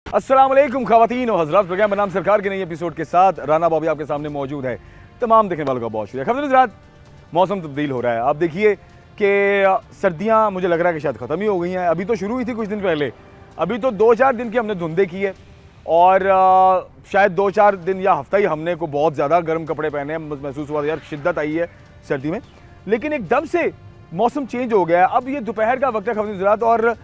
अस्सलाम वालेकुम ख़वातीन और हज़रात, प्रोग्राम बनाम सरकार के नई एपिसोड के साथ राना बॉबी आपके सामने मौजूद है। तमाम देखने वालों का बहुत शुक्रिया। ख़वातीन हज़रात, मौसम तब्दील हो रहा है। आप देखिए कि सर्दियां मुझे लग रहा है कि शायद ख़त्म ही हो गई हैं। अभी तो शुरू हुई थी कुछ दिन पहले, अभी तो 2-4 दिन की हमने धुंधे की है और शायद 2-4 दिन या हफ्ता ही हमने को बहुत ज़्यादा गर्म कपड़े पहने हैं। महसूस हुआ यार शिद्दत आई है सर्दी में, लेकिन एकदम से मौसम चेंज हो गया है। अब ये दोपहर का वक्त है ख़वातीन हज़रात, और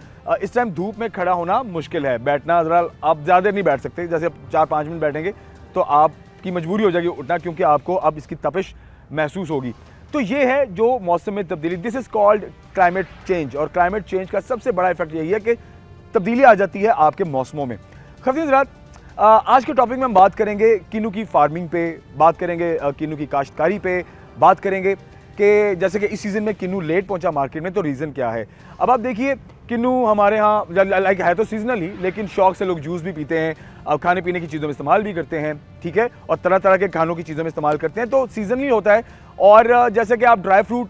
इस टाइम धूप में खड़ा होना मुश्किल है, बैठना ज़रा आप ज़्यादा नहीं बैठ सकते। जैसे आप 4-5 मिनट बैठेंगे तो आपकी मजबूरी हो जाएगी उठना, क्योंकि आपको अब इसकी तपिश महसूस होगी। तो ये है जो मौसम में तब्दीली, this is called climate change. और क्लाइमेट चेंज का सबसे बड़ा इफेक्ट यही है कि तब्दीली आ जाती है आपके मौसमों में। ख़वातीन हज़रात, आज के टॉपिक में हम बात करेंगे किन्नू की फार्मिंग पे, बात करेंगे किन्नू की काश्तकारी पे, बात करेंगे कि जैसे कि इस सीज़न में किन्नू लेट पहुंचा मार्केट में, तो रीज़न क्या है। अब आप देखिए किन्नू हमारे यहाँ लाइक है तो सीजनली, लेकिन शौक से लोग जूस भी पीते हैं, खाने पीने की चीज़ों में इस्तेमाल भी करते हैं, ठीक है, और तरह तरह के खानों की चीज़ों में इस्तेमाल करते हैं, तो सीजनली होता है। और जैसे कि आप ड्राई फ्रूट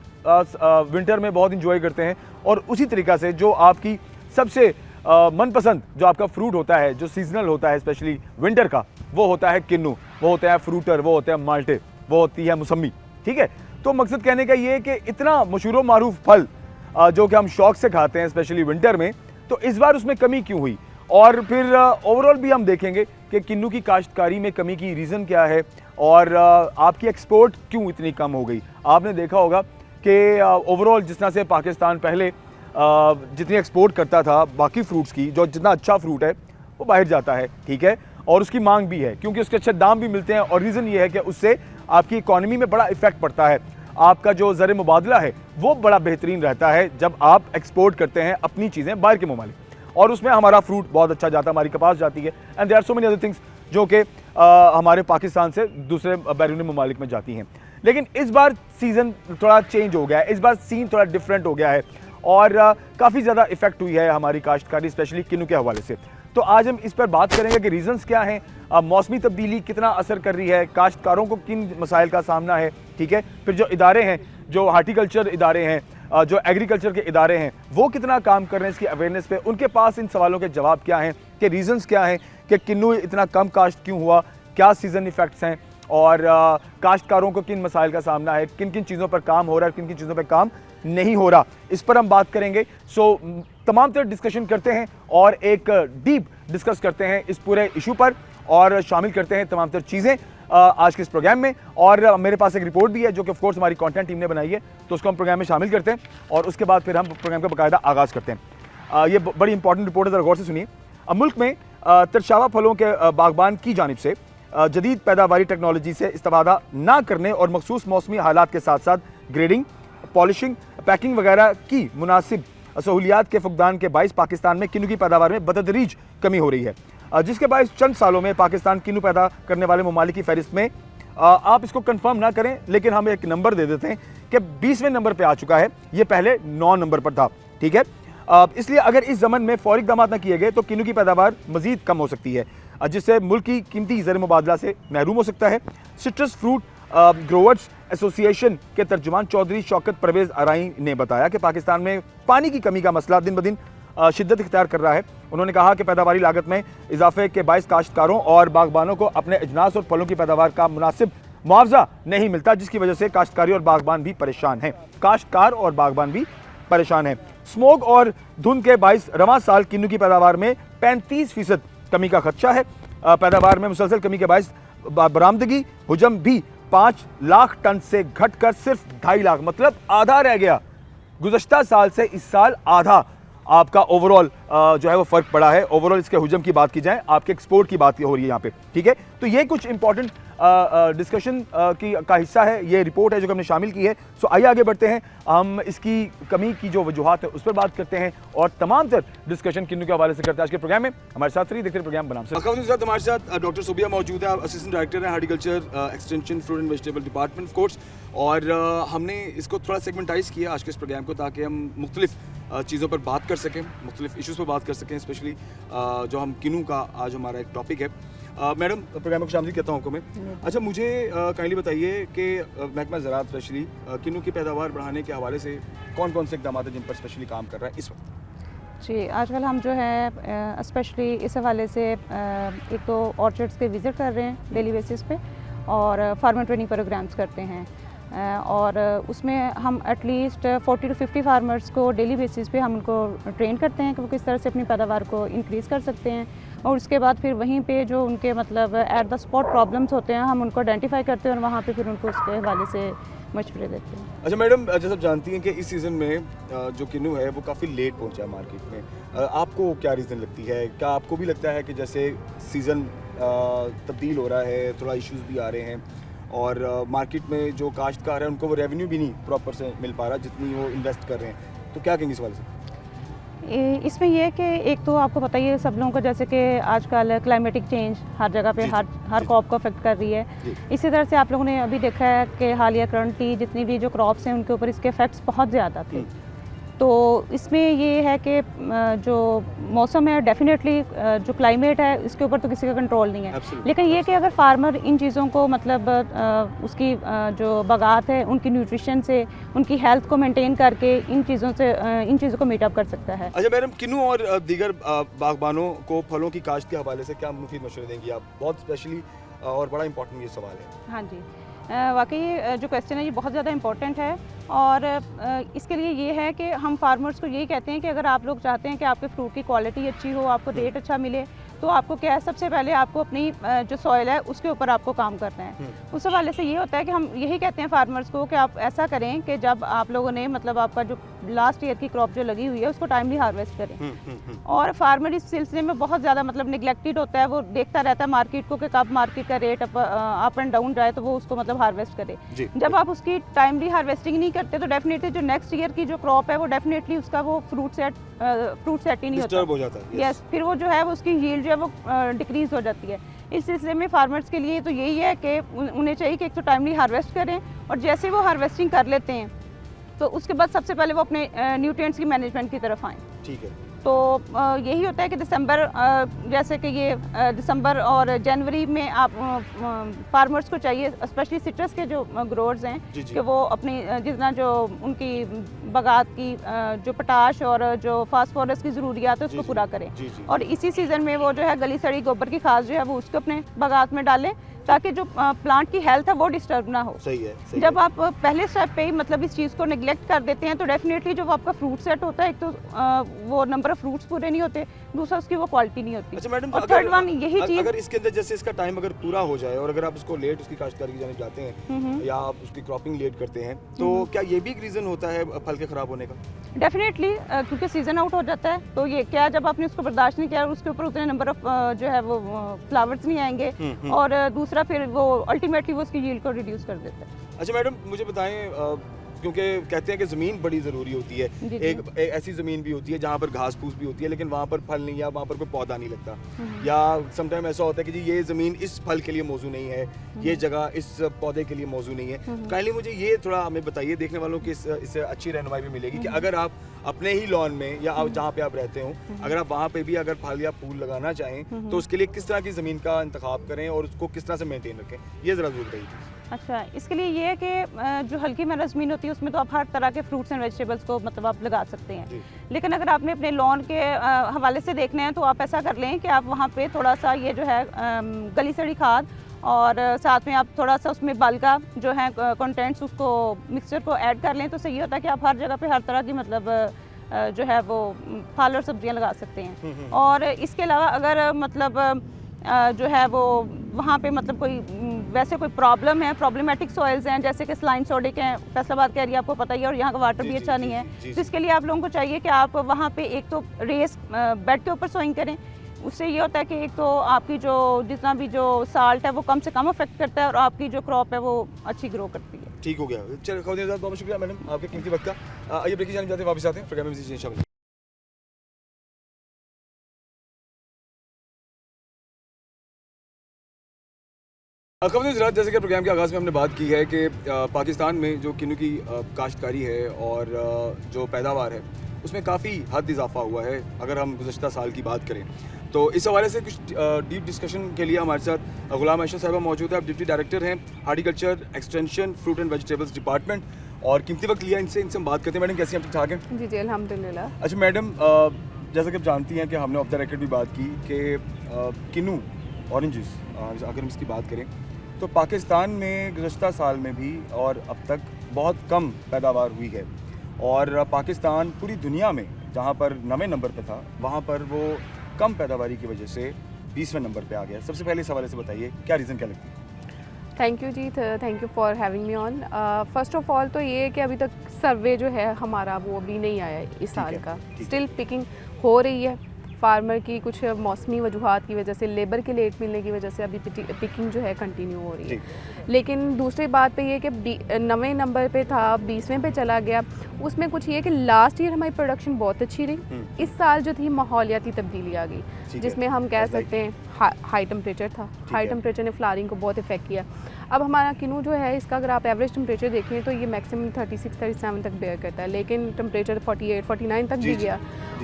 विंटर में बहुत इंजॉय करते हैं, और उसी तरीक़ा से जो आपकी सबसे मनपसंद जो आपका फ्रूट होता है, जो सीजनल होता है स्पेशली विंटर का, वो होता है किन्नू, वो होता है फ्रूटर, वो होता है माल्टे, वो होती है मौसमी, ठीक है। तो मकसद कहने का ये है कि इतना मशहूर मारूफ फल जो कि हम शौक से खाते हैं स्पेशली विंटर में, तो इस बार उसमें कमी क्यों हुई, और फिर ओवरऑल भी हम देखेंगे कि किन्नू की काश्तकारी में कमी की रीज़न क्या है, और आपकी एक्सपोर्ट क्यों इतनी कम हो गई। आपने देखा होगा कि ओवरऑल जिस तरह से पाकिस्तान पहले जितनी एक्सपोर्ट करता था बाकी फ्रूट्स की, जो जितना अच्छा फ्रूट है वो बाहर जाता है, ठीक है, और उसकी मांग भी है क्योंकि उसके अच्छे दाम भी मिलते हैं, और रीज़न ये है कि उससे आपकी इकॉनमी में बड़ा इफेक्ट पड़ता है। आपका जो ज़र मुबादला है वो बड़ा बेहतरीन रहता है जब आप एक्सपोर्ट करते हैं अपनी चीज़ें बाहर के ममालिक, और उसमें हमारा फ्रूट बहुत अच्छा जाता है, हमारी कपास जाती है, and there are so many other things जो कि हमारे पाकिस्तान से दूसरे बैरूनी ममालिक में जाती हैं। लेकिन इस बार सीज़न थोड़ा चेंज हो गया है, इस बार सीन थोड़ा डिफरेंट हो गया है, और काफ़ी ज़्यादा इफेक्ट हुई है हमारी काश्तकारी स्पेशली किन्नू के हवाले से। तो आज हम इस पर बात करेंगे कि रीज़न्स क्या हैं, मौसमी तब्दीली कितना असर कर रही है, काश्तकारों को किन मसाइल का सामना है, ठीक है, फिर जो इदारे हैं, जो हार्टिकल्चर इदारे हैं, जो एग्रीकल्चर के इदारे हैं, वो कितना काम कर रहे हैं इसकी अवेयरनेस पे, उनके पास इन सवालों के जवाब क्या हैं, कि रीज़न्स क्या हैं कि किन्नू इतना कम काश्त क्यों हुआ, क्या सीज़न इफ़ेक्ट्स हैं, और काश्तकारों को किन मसाइल का सामना है, किन किन चीज़ों पर काम हो रहा है, किन किन चीज़ों पर काम नहीं हो रहा, इस पर हम बात करेंगे। सो तमाम तरह डिस्कशन करते हैं और एक डीप डिस्कस करते हैं इस पूरे इशू पर, और शामिल करते हैं तमाम तरह चीज़ें आज के इस प्रोग्राम में। और मेरे पास एक रिपोर्ट भी है जो कि ऑफकोर्स हमारी कंटेंट टीम ने बनाई है, तो उसको हम प्रोग्राम में शामिल करते हैं, और उसके बाद फिर हम प्रोग्राम का बाकायदा आगाज़ करते हैं। ये बड़ी इंपॉर्टेंट रिपोर्ट है, ज़रा गौर से सुनिए। मुल्क में तरशावा फलों के बागबान की जानिब से जदीद पैदावारी टेक्नोलॉजी से इस्तेफादा ना करने और मखसूस मौसमी हालात के साथ साथ ग्रेडिंग, पॉलिशिंग, पैकिंग वगैरह की मुनासिब सहूलियात के फुकदान के बाइस पाकिस्तान में किन्नू की पैदावार में बतदरीज कमी हो रही है, जिसके बाइस चंद सालों में पाकिस्तान किन्नू पैदा करने वाले ममालिक की फहरिस्त में, आप इसको कंफर्म ना करें लेकिन हम एक नंबर दे देते हैं कि 20वें नंबर पे आ चुका है, ये पहले 9 नंबर पर था, ठीक है। इसलिए अगर इस ज़मन में फौरी इक़दाम न किए गए तो किन्नू की पैदावार मज़ीद कम हो सकती है, जिससे मुल्क की कीमती ज़र मुबादला से महरूम हो सकता है। सिट्रस फ्रूट ग्रोवर्स एसोसिएशन के तर्जुमान चौधरी शौकत परवेज़ आराई ने बताया कि पाकिस्तान में पानी की कमी का मसला दिन ब दिन शिद्दत इख्तियार कर रहा है। उन्होंने कहा कि पैदावारी लागत में इजाफे के बाइस काश्तकारों और बागबानों को अपने अजनास और फलों की पैदावार का मुनासिब मुआवजा नहीं मिलता, जिसकी वजह से काश्तकारी और बागबान भी परेशान हैं, काश्तकार और बागबान भी परेशान हैं। स्मोक और धुंध के बाइस रवां साल किन्नू की पैदावार में 35% कमी का खदशा है। पैदावार में मुसलसल कमी के बाइस बरामदगी हुजम भी 5 लाख टन से घटकर सिर्फ 2.5 लाख, मतलब आधा रह गया। गुज़श्ता साल से इस साल आधा आपका ओवरऑल जो है वो फ़र्क पड़ा है। ओवरऑल इसके हुजम की बात की जाए, आपके एक्सपोर्ट की बात हो रही है यहाँ पे, ठीक है। तो ये कुछ इंपॉर्टेंट डिस्कशन का हिस्सा है, ये रिपोर्ट है जो कि हमने शामिल की है। सो आइए आगे बढ़ते हैं, हम इसकी कमी की जो वजूहात है उस पर बात करते हैं, और तमाम तर डिस्कशन किन्नू के हवाले से करते हैं आज के प्रोग्राम में। हमारे साथ फ्री देखते हैं प्रोग्राम बनाम से हमारे साथ डॉक्टर सुबिया मौजूद है, असिस्टेंट डायरेक्टर है horticulture extension fruit and vegetable department of course, और हमने इसको थोड़ा सेगमेंटाइज किया आज के इस प्रोग्राम को, ताकि हम मुख्तलिफ चीज़ों पर बात कर सकें, मुख्तलिफ इशूज़ पर बात कर सकें, स्पेशली जो हम किन्नू का आज हमारा एक टॉपिक है। मैडम, प्रोग्राम को शामिल कहता हूँ आपको मैं। अच्छा, मुझे काइंडली बताइए कि महकमा ज़राअत स्पेशली किन्नू की पैदावार बढ़ाने के हवाले से कौन कौन से इक़दाम हैं जिन पर स्पेशली काम कर रहा है इस वक्त? जी, आजकल हम जो है स्पेशली इस हवाले से एक तो ऑर्चर्ड्स के विज़िट कर रहे हैं डेली बेसिस पे और फार्मर ट्रेनिंग प्रोग्राम्स करते हैं और उसमें हम एटलीस्ट 40 to 50 फार्मर्स को डेली बेसिस पे हम उनको ट्रेन करते हैं कि वो किस तरह से अपनी पैदावार को इंक्रीज़ कर सकते हैं और उसके बाद फिर वहीं पे जो उनके मतलब एट द स्पॉट प्रॉब्लम्स होते हैं हम उनको आइडेंटिफाई करते हैं और वहाँ पे फिर उनको उसके हवाले से मशवरे देते हैं। अच्छा मैडम, जैसे आप जानती हैं कि इस सीज़न में जो किन्नू है वो काफ़ी लेट पहुंचा है मार्केट में, आपको क्या रीज़न लगती है? क्या आपको भी लगता है कि जैसे सीज़न तब्दील हो रहा है, थोड़ा इश्यूज भी आ रहे हैं और मार्केट में जो काश्तकार है उनको वो रेवेन्यू भी नहीं प्रॉपर से मिल पा रहा जितनी वो इन्वेस्ट कर रहे हैं, तो क्या कहेंगे इस वाले से? इसमें ये है कि एक तो आपको पता ही है सब लोगों को, जैसे कि आजकल क्लाइमेटिक चेंज हर जगह पे हर क्रॉप को अफेक्ट कर रही है। इसी तरह से आप लोगों ने अभी देखा है कि हालिया करंटली जितनी भी जो क्रॉप्स हैं उनके ऊपर इसके इफेक्ट्स बहुत ज़्यादा थे। तो इसमें ये है कि जो मौसम है डेफिनेटली जो क्लाइमेट है इसके ऊपर तो किसी का कंट्रोल नहीं है, लेकिन ये कि अगर फार्मर इन चीज़ों को मतलब उसकी जो बागात है उनकी न्यूट्रिशन से उनकी हेल्थ को मेंटेन करके इन चीज़ों को मीट अप कर सकता है। अच्छा मैडम, किन्नू और दीगर बागबानों को फलों की काश्त के हवाले से क्या मुफीद मशवरे देंगी आप? बहुत स्पेशली और बड़ा इंपॉर्टेंट ये सवाल है। हाँ जी, वाकई जो क्वेश्चन है ये बहुत ज़्यादा इम्पॉर्टेंट है और इसके लिए ये है कि हम फार्मर्स को यही कहते हैं कि अगर आप लोग चाहते हैं कि आपके फ्रूट की क्वालिटी अच्छी हो, आपको रेट अच्छा मिले, तो आपको क्या है, सबसे पहले आपको अपनी जो सॉइल है उसके ऊपर आपको काम करना है। उस हवाले से ये होता है कि हम यही कहते हैं फार्मर्स को कि आप ऐसा करें कि जब आप लोगों ने मतलब आपका जो लास्ट ईयर की क्रॉप जो लगी हुई है उसको टाइमली हार्वेस्ट करें। और फार्मर इस सिलसिले में बहुत ज़्यादा मतलब निगलेक्टेड होता है, वो देखता रहता है मार्केट को कि कब मार्केट का रेट अप एंड डाउन जाए तो वो उसको मतलब हार्वेस्ट करे। जब आप उसकी टाइमली हार्वेस्टिंग नहीं करते तो डेफिनेटली जो नेक्स्ट ईयर की जो क्रॉप है वो डेफिनेटली उसका वो फ्रूट सेट ही नहीं होता। यस, फिर वो जो है वो उसकी यील्ड जो है वो डिक्रीज हो जाती है। इस सिलसिले में फार्मर्स के लिए तो यही है कि उन्हें चाहिए कि एक तो टाइमली हार्वेस्ट करें और जैसे वो हार्वेस्टिंग कर लेते हैं तो उसके बाद सबसे पहले वो अपने न्यूट्रिएंट्स की मैनेजमेंट की तरफ आएँ। ठीक है, तो यही होता है कि दिसंबर, जैसे कि ये दिसंबर और जनवरी में आप फार्मर्स को चाहिए, स्पेशली सिट्रस के जो ग्रोअर्स हैं, कि वो अपनी जितना जो उनकी बागात की जो पोटाश और जो फास्फोरस की ज़रूरियात है उसको पूरा करें। और इसी सीज़न में वो जो है गली सड़ी गोबर की खाद जो है वो उसको अपने बागात में डालें ताकि जो प्लांट की हेल्थ है वो डिस्टर्ब ना हो। सही है। जब आप पहले स्टेप पे ही मतलब इस चीज़ को नेग्लेक्ट कर देते हैं तो डेफिनेटली जो आपका फ्रूट सेट होता है, एक तो वो नंबर ऑफ फ्रूट्स पूरे नहीं होते, दूसरा उसकी वो क्वालिटी नहीं होती। अच्छा मैडम, और थर्ड वन यही चीज़, अगर इसके अंदर जैसे इसका टाइम अगर पूरा हो जाए और अगर आप उसको लेट उसकी काश्तकारी की जानिब जाते हैं या आप उसकी क्रॉपिंग लेट करते हैं तो क्या ये भी एक रीज़न होता है फल के ख़राब होने का? डेफिनेटली, क्योंकि सीजन आउट हो जाता है तो ये क्या, जब आपने उसको बर्दाश्त नहीं किया उसके ऊपर उतने नंबर ऑफ जो है वो फ्लावर्स नहीं आएंगे और दूसरा फिर वो अल्टीमेटली वो उसकी यील्ड को रिड्यूस कर देता है। अच्छा मैडम, मुझे बताएं, क्योंकि कहते हैं कि ज़मीन बड़ी ज़रूरी होती है, एक ऐसी ज़मीन भी होती है जहाँ पर घास फूस भी होती है लेकिन वहाँ पर फल नहीं या वहाँ पर कोई पौधा नहीं लगता, या समटाइम ऐसा होता है कि जी ये ज़मीन इस फल के लिए मौजू नहीं है, ये जगह इस पौधे के लिए मौजू नहीं है। काइंडली मुझे ये थोड़ा हमें बताइए, देखने वालों की इससे अच्छी रहनुमाई भी मिलेगी कि अगर आप अपने ही लॉन में या जहाँ पे आप रहते हो, अगर आप वहाँ पे भी अगर फल या फूल लगाना चाहें तो उसके लिए किस तरह की ज़मीन का इंतखाब करें और उसको किस तरह से मेंटेन रखें, ये ज़रा ज़रूर बताइए। अच्छा, इसके लिए ये है कि जो हल्की मैला ज़मीन होती है उसमें तो आप हर तरह के फ्रूट्स एंड वेजिटेबल्स को मतलब आप लगा सकते हैं, लेकिन अगर आपने अपने लॉन के हवाले से देखना है तो आप ऐसा कर लें कि आप वहाँ पे थोड़ा सा ये जो है गली सड़ी खाद और साथ में आप थोड़ा सा उसमें बल्का जो है कंटेंट्स उसको मिक्सचर को ऐड कर लें तो सही होता है कि आप हर जगह पे हर तरह की मतलब जो है वो फल और सब्जियां लगा सकते हैं। और इसके अलावा अगर मतलब जो है वो वहाँ पे मतलब कोई वैसे कोई प्रॉब्लम है, प्रॉब्लमेटिक सॉइल्स हैं जैसे कि स्लाइन सोडिक हैं, फैसलाबाद का एरिया आपको पता ही है और यहाँ का वाटर भी अच्छा नहीं है, तो इसके लिए आप लोगों को चाहिए कि आप वहाँ पे एक तो रेस बेड के ऊपर सोइंग करें। उससे ये होता है कि एक तो आपकी जो जितना भी जो साल्ट है वो कम से कम अफेक्ट करता है और आपकी जो क्रॉप है वो अच्छी ग्रो करती है। ठीक हो गया। चलिए खौतिन साहब, बहुत शुक्रिया मैडम आपके कीमती वक्त का। आइए ब्रेक की जानिब जाते हैं, वापस आते हैं प्रोग्राम में मज़ीद इंशाल्लाह। जैसे कि प्रोग्राम के आगाज़ में हमने बात की है कि पाकिस्तान में जो किन्नू की काश्तकारी है और जो पैदावार है उसमें काफ़ी हद इजाफा हुआ है अगर हम गुज़श्ता साल की बात करें। तो इस हवाले से कुछ डीप डिस्कशन के लिए हमारे साथ गुलाम आयशा साहिबा मौजूद है। आप डिप्टी डायरेक्टर हैं horticulture extension fruit and vegetables department और कीमती वक्त लिया इनसे हम बात करते हैं। मैडम कैसी हैं, आप ठीक ठाक हैं? जी जी अल्हम्दुलिल्लाह। अच्छा मैडम, जैसा कि आप जानती हैं कि हमने ऑफ द रिकॉर्ड भी बात की कि किन्नू ऑरेंजेस, अगर हम इसकी बात करें तो पाकिस्तान में गुज़श्ता साल में भी और अब तक बहुत कम पैदावार हुई है, और पाकिस्तान पूरी दुनिया में जहाँ पर 9वें नंबर पे था वहाँ पर वो कम पैदावारी की वजह से 20वें नंबर पे आ गया। सबसे पहले इस हवाले से बताइए क्या रीज़न क्या लगता है? Thank you ji, thank you for having me on. First of all तो ये है कि अभी तक सर्वे जो है हमारा वो अभी नहीं आया है इस साल का। स्टिल पिकिंग हो रही है, फार्मर की कुछ मौसमी वजूहात की वजह से, लेबर के लेट मिलने की वजह से अभी पिकिंग जो है कंटिन्यू हो रही है। लेकिन दूसरी बात पे ये कि 9वें नंबर पे था, 20वें पे चला गया। उसमें कुछ ये कि लास्ट ईयर हमारी प्रोडक्शन बहुत अच्छी रही। इस साल जो थी माहौलियाती तब्दीली आ गई, जिसमें हम कह सकते हैं हाई टेम्परेचर था। हाई टेम्परेचर ने फ्लावरिंग को बहुत इफेक्ट किया। अब हमारा किन्नू जो है इसका अगर आप एवरेज टेम्परेचर देखें तो ये मैक्सिमम 36-37 तक बेयर करता है, लेकिन टेम्परेचर 48-49 तक भी गया,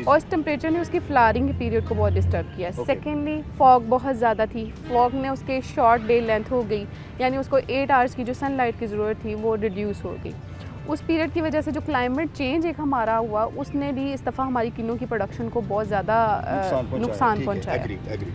और इस टेम्परेचर ने उसकी फ्लावरिंग के पीरियड को बहुत डिस्टर्ब किया। सेकेंडली फॉग बहुत ज़्यादा थी, फॉग ने उसके शॉर्ट डे लेंथ हो गई, यानी उसको 8 आवर्स की जो सनलाइट की ज़रूरत थी वो रिड्यूस हो गई। उस पीरियड की वजह से जो क्लाइमेट चेंज एक हमारा हुआ उसने भी इस दफ़ा हमारी किन्नू की प्रोडक्शन को बहुत ज़्यादा नुकसान पहुँचाया।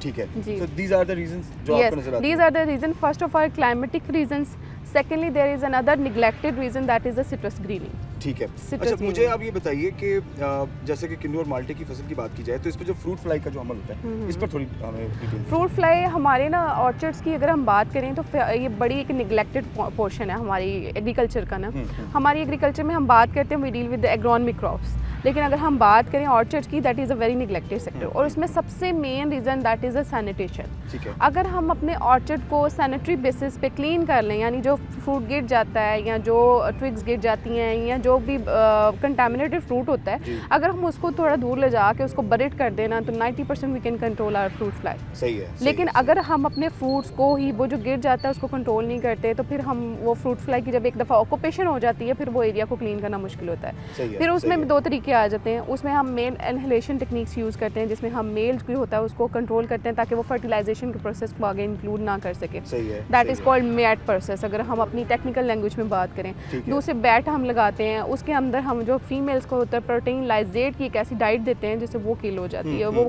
ठीक है। जी। So these are the reasons जो आपको नजर आते हैं। These are the reasons. First of all, climatic reasons. Secondly, there is another neglected reason, that is the citrus greening. ठीक है। Citrus अच्छा, मुझे greening. आप ये बताइए कि जैसे कि किन्नू और माल्टे की फसल की बात की जाए तो इस पर जो फ्रूट फ्लाई का जो अमल होता है इस पर थोड़ी हमें डिटेल। फ्रूट फ्लाई हमारे ना ऑर्चर्ड्स की अगर हम बात करें तो ये बड़ी एक निगलेक्टेड पोर्शन है हमारी एग्रीकल्चर का ना। हमारी एग्रीकल्चर में हम बात करते हैं we deal with agronomic crops, लेकिन अगर हम बात करें ऑर्चर्ड की, that is a very neglected sector, और उसमें सबसे main reason that is a sanitation. ठीक है। अगर हम अपने ऑर्चर्ड को सैनिटरी बेसिस पे क्लीन कर लें, यानी जो फ्रूट गिर जाता है या जो ट्विग्स गिर जाती हैं या जो भी कंटामिनेटेड फ्रूट होता है, अगर हम उसको थोड़ा दूर ले जा के उसको बरिड कर देना तो 90% we can control our fruit fly. सही है। लेकिन अगर हम अपने फ्रूट्स को ही वो जो गिर जाता है उसको कंट्रोल नहीं करते तो फिर हम वो फ्रूट फ्लाई की जब एक दफ़ा ऑक्यूपेशन हो जाती है फिर वो एरिया को क्लीन करना मुश्किल होता है। फिर उसमें भी 2 तरीके आ जाते हैं। उसमें हम मेल इनहेलेशन टेक्निक्स यूज़ करते हैं, जिसमें हम मेल जो होता है उसको कंट्रोल करते हैं ताकि वो फर्टिलाइजेशन के प्रोसेस को आगे इंक्लूड ना कर सके। That is called MAT process, अगर हम अपनी टेक्निकल लैंग्वेज में बात करें। दूसरे बैट हम लगाते हैं, उसके अंदर हम जो फीमेल्स को होता है प्रोटीन लाइजेट की एक ऐसी डाइट देते हैं जिससे वो किल हो जाती है, वो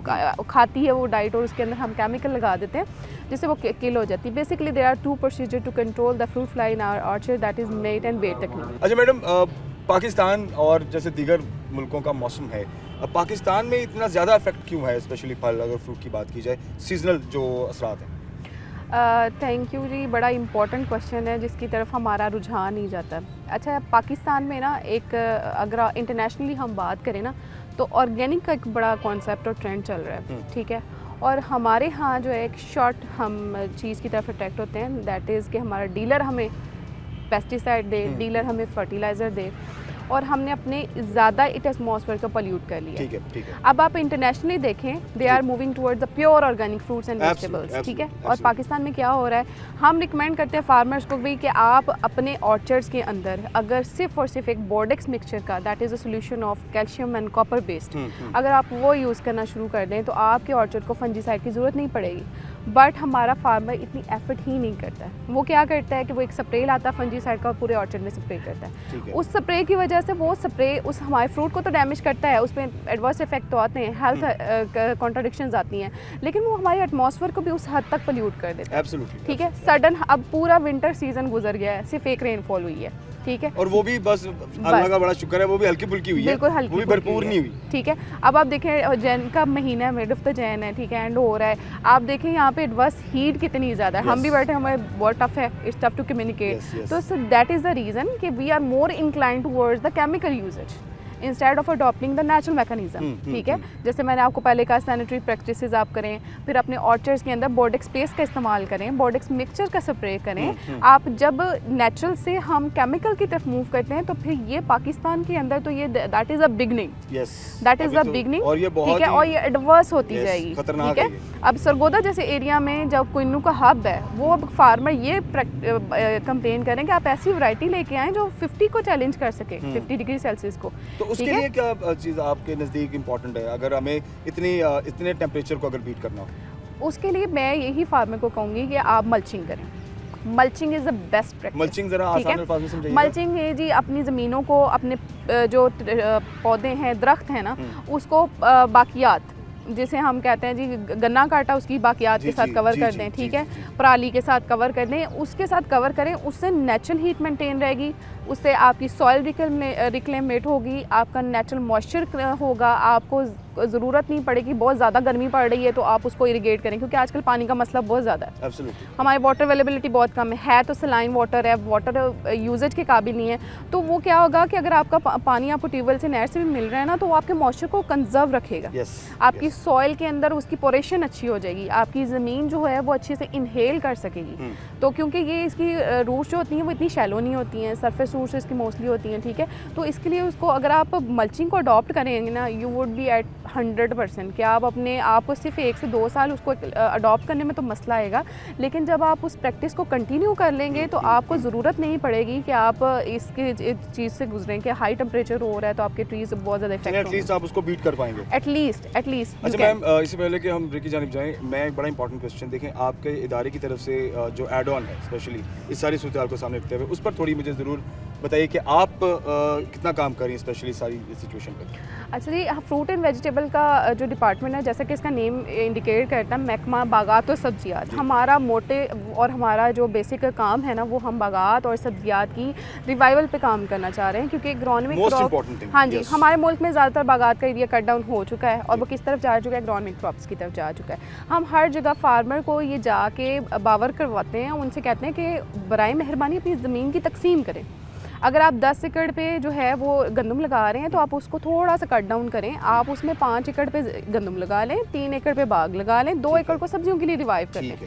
खाती है वो डाइट, और उसके अंदर हम केमिकल लगा देते हैं जिससे वो किल हो जाती है। Basically there are 2 procedure to control the fruit fly in our orchard, that is MAT and bait technique. अच्छा मैडम, पाकिस्तान और जैसे दीगर मुल्कों का मौसम है, अब पाकिस्तान में इतना ज़्यादा इफेक्ट क्यों है, स्पेशली फल अगर फ्रूट की बात की जाए, सीजनल जो असरात हैं? थैंक यू जी, बड़ा इम्पॉर्टेंट क्वेश्चन है जिसकी तरफ हमारा रुझान नहीं जाता। अच्छा, पाकिस्तान में ना एक अगर इंटरनेशनली हम बात करें ना तो ऑर्गेनिक का एक बड़ा कॉन्सेप्ट और ट्रेंड चल रहा है, ठीक है। और हमारे यहाँ जो है एक शॉर्ट हम चीज़ की तरफ अट्रैक्ट होते हैं, दैट इज़ कि हमारा डीलर हमें पेस्टिसाइड दे, डीलर हमें फर्टिलाइज़र दे, और हमने अपने ज़्यादा एटमॉस्फेयर को पोल्यूट कर लिया। ठीक है, ठीक है। अब आप इंटरनेशनली देखें, they are moving towards the pure organic fruits and vegetables, ठीक है। और पाकिस्तान में क्या हो रहा है, हम रिकमेंड करते हैं फार्मर्स को भी कि आप अपने ऑर्चर्ड्स के अंदर अगर सिर्फ और सिर्फ एक बोर्डेक्स मिक्सचर का, that is a solution of calcium and copper based, अगर आप वो यूज़ करना शुरू कर दें तो आपके ऑर्चर्ड को फंजीसाइड की ज़रूरत नहीं पड़ेगी। बट हमारा फार्मर इतनी एफर्ट ही नहीं करता है। वो क्या करता है कि वो एक स्प्रे लाता है फंजीसाइड का और पूरे ऑर्चर्ड में स्प्रे करता है। उस स्प्रे की वजह से वो स्प्रे उस हमारे फ्रूट को तो डैमेज करता है, उसमें एडवर्स इफेक्ट तो आते हैं, हेल्थ कॉन्ट्राडिक्शंस आती हैं, लेकिन वो हमारे एटमॉस्फेयर को भी उस हद तक पोल्यूट कर देता है। एब्सोल्युटली, ठीक है। सडन अब पूरा विंटर सीजन गुजर गया है, सिर्फ एक रेनफॉल हुई है, ठीक है, और वो भी बस अल्लाह का बड़ा शुक्र है, वो भी हल्की फुल्की हुई है, बिल्कुल हल्की, वो भी भरपूर नहीं हुई, ठीक है। अब आप देखें जैन का महीना है, मिड ऑफ द जैन है, ठीक है, एंड हो रहा है। आप देखें यहाँ पे एडवर्स हीट कितनी ज़्यादा है, हम भी बैठे, हमें बहुत टफ है, इट्स टफ टू कम्युनिकेट। तो दैट इज़ द रीज़न कि we are more inclined towards the chemical usages instead of adopting the natural mechanism, ठीक है। जैसे मैंने आपको पहले कहा, सैनिटरी प्रैक्टिसेस आप करें, फिर अपने ऑर्चर्ड्स के अंदर बोर्डेक्स पेस्ट का इस्तेमाल करें, बोर्डेक्स मिक्सचर का स्प्रे करें। आप जब नेचुरल से हम केमिकल की तरफ मूव करते हैं तो फिर ये पाकिस्तान के अंदर तो ये that is a beginning, that is a beginning, ठीक है, और ये एडवर्स होती जाएगी, ठीक है। अब सरगोदा जैसे एरिया में जब किन्नू का हब है, वो अब फार्मर ये कंप्लेन करें कि आप ऐसी वैरायटी लेके आएँ जो 50 को चैलेंज कर सके, 50 डिग्री सेल्सियस को। उसके लिए क्या चीज़ आपके नज़दीक इम्पोर्टेंट है, अगर हमें इतने टेम्परेचर को अगर बीट करना हो? उसके लिए मैं यही फार्मर को कहूँगी कि आप मल्चिंग करें, mulching is the best practice. Mulching जरा ठीक है? आसान अल्फाज में समझाइए। मल्चिंग है जी, अपनी ज़मीनों को, अपने जो पौधे हैं, दरख्त हैं ना, उसको बाकियात, जिसे हम कहते हैं जी गन्ना काटा, उसकी बाकियात के साथ कवर कर दें। ठीक है, पराली के साथ कवर कर दें, उसके साथ कवर करें, उससे नेचुरल हीट मेंटेन रहेगी, उससे आपकी सॉइल रिक्लेमेट होगी, आपका नेचुरल मॉइस्चर होगा, आपको ज़रूरत नहीं पड़ेगी। बहुत ज़्यादा गर्मी पड़ रही है तो आप उसको इरिगेट करें, क्योंकि आजकल पानी का मसला बहुत ज़्यादा है। Absolutely. हमारी वाटर अवेलेबिलिटी बहुत कम है तो सलाइन वाटर है, वाटर यूजेज के काबिल नहीं है। तो वो क्या होगा कि अगर आपका पानी आपको ट्यूबवेल से, नहर से भी मिल रहा है ना, तो वो आपके मॉइस्चर को कंजर्व रखेगा। आपकी सॉइल के अंदर उसकी पोरेशन अच्छी हो जाएगी, आपकी ज़मीन जो है वो अच्छे से इनहेल कर सकेगी। तो क्योंकि ये इसकी रूट्स जो होती हैं वो इतनी शैलो नहीं होती हैं, सरफेस रूट्स इसकी मोस्टली होती हैं। ठीक है, तो इसके लिए उसको अगर आप मल्चिंग को अडॉप्ट करेंगे ना, यू वुड बी एट 100% कि आप अपने आप को सिर्फ 1 से 2 साल उसको अडॉप्ट करने में तो मसला आएगा, लेकिन जब आप उस प्रैक्टिस को कंटिन्यू कर लेंगे तो आपको ज़रूरत नहीं पड़ेगी कि आप इसके चीज़ से गुजरें कि हाई टेम्परेचर हो रहा है तो आपके ट्रीज बहुत ज़्यादा इफेक्ट होंगे। एटलीस्ट आप उसको बीट कर पाएंगे। एटलीस्ट अच्छा मैम, इससे पहले कि हम ब्रेक की जानिब जाएं, मैं एक बड़ा इंपॉर्टेंट क्वेश्चन देखें, आपके इदारे की तरफ से जो एड ऑन है स्पेशली इस सारी सूरत को सामने रखते हुए, उस पर थोड़ी मुझे ज़रूर बताइए कि आप कितना काम कर रही हैं स्पेशली सारी सिचुएशन पर। अच्छा जी, फ्रूट एंड वेजिटेबल का जो डिपार्टमेंट है, जैसा कि इसका नेम इंडिकेट करता है, महकमा बागात और सब्जियात, हमारा मोटे और हमारा जो बेसिक काम है ना, वो हम बागात और सब्जियात की रिवाइवल पे काम करना चाह रहे हैं, क्योंकि एग्रोनॉमिक क्रॉप, हाँ जी, हमारे मुल्क में ज़्यादातर बागात का एरिया कट डाउन हो चुका है और वो किस तरफ जा चुका है, एग्रोनॉमिक क्रॉप्स की तरफ जा चुका है। हम हर जगह फार्मर को ये जाके बावर करवाते हैं, उनसे कहते हैं कि बराए मेहरबानी अपनी ज़मीन की तकसीम करें। अगर आप 10 एकड़ पे जो है वो गंदम लगा रहे हैं तो आप उसको थोड़ा सा कट डाउन करें, आप उसमें 5 एकड़ पे गंदम लगा लें, 3 एकड़ पे बाग लगा लें, 2 एकड़ को सब्जियों के लिए रिवाइव कर लें।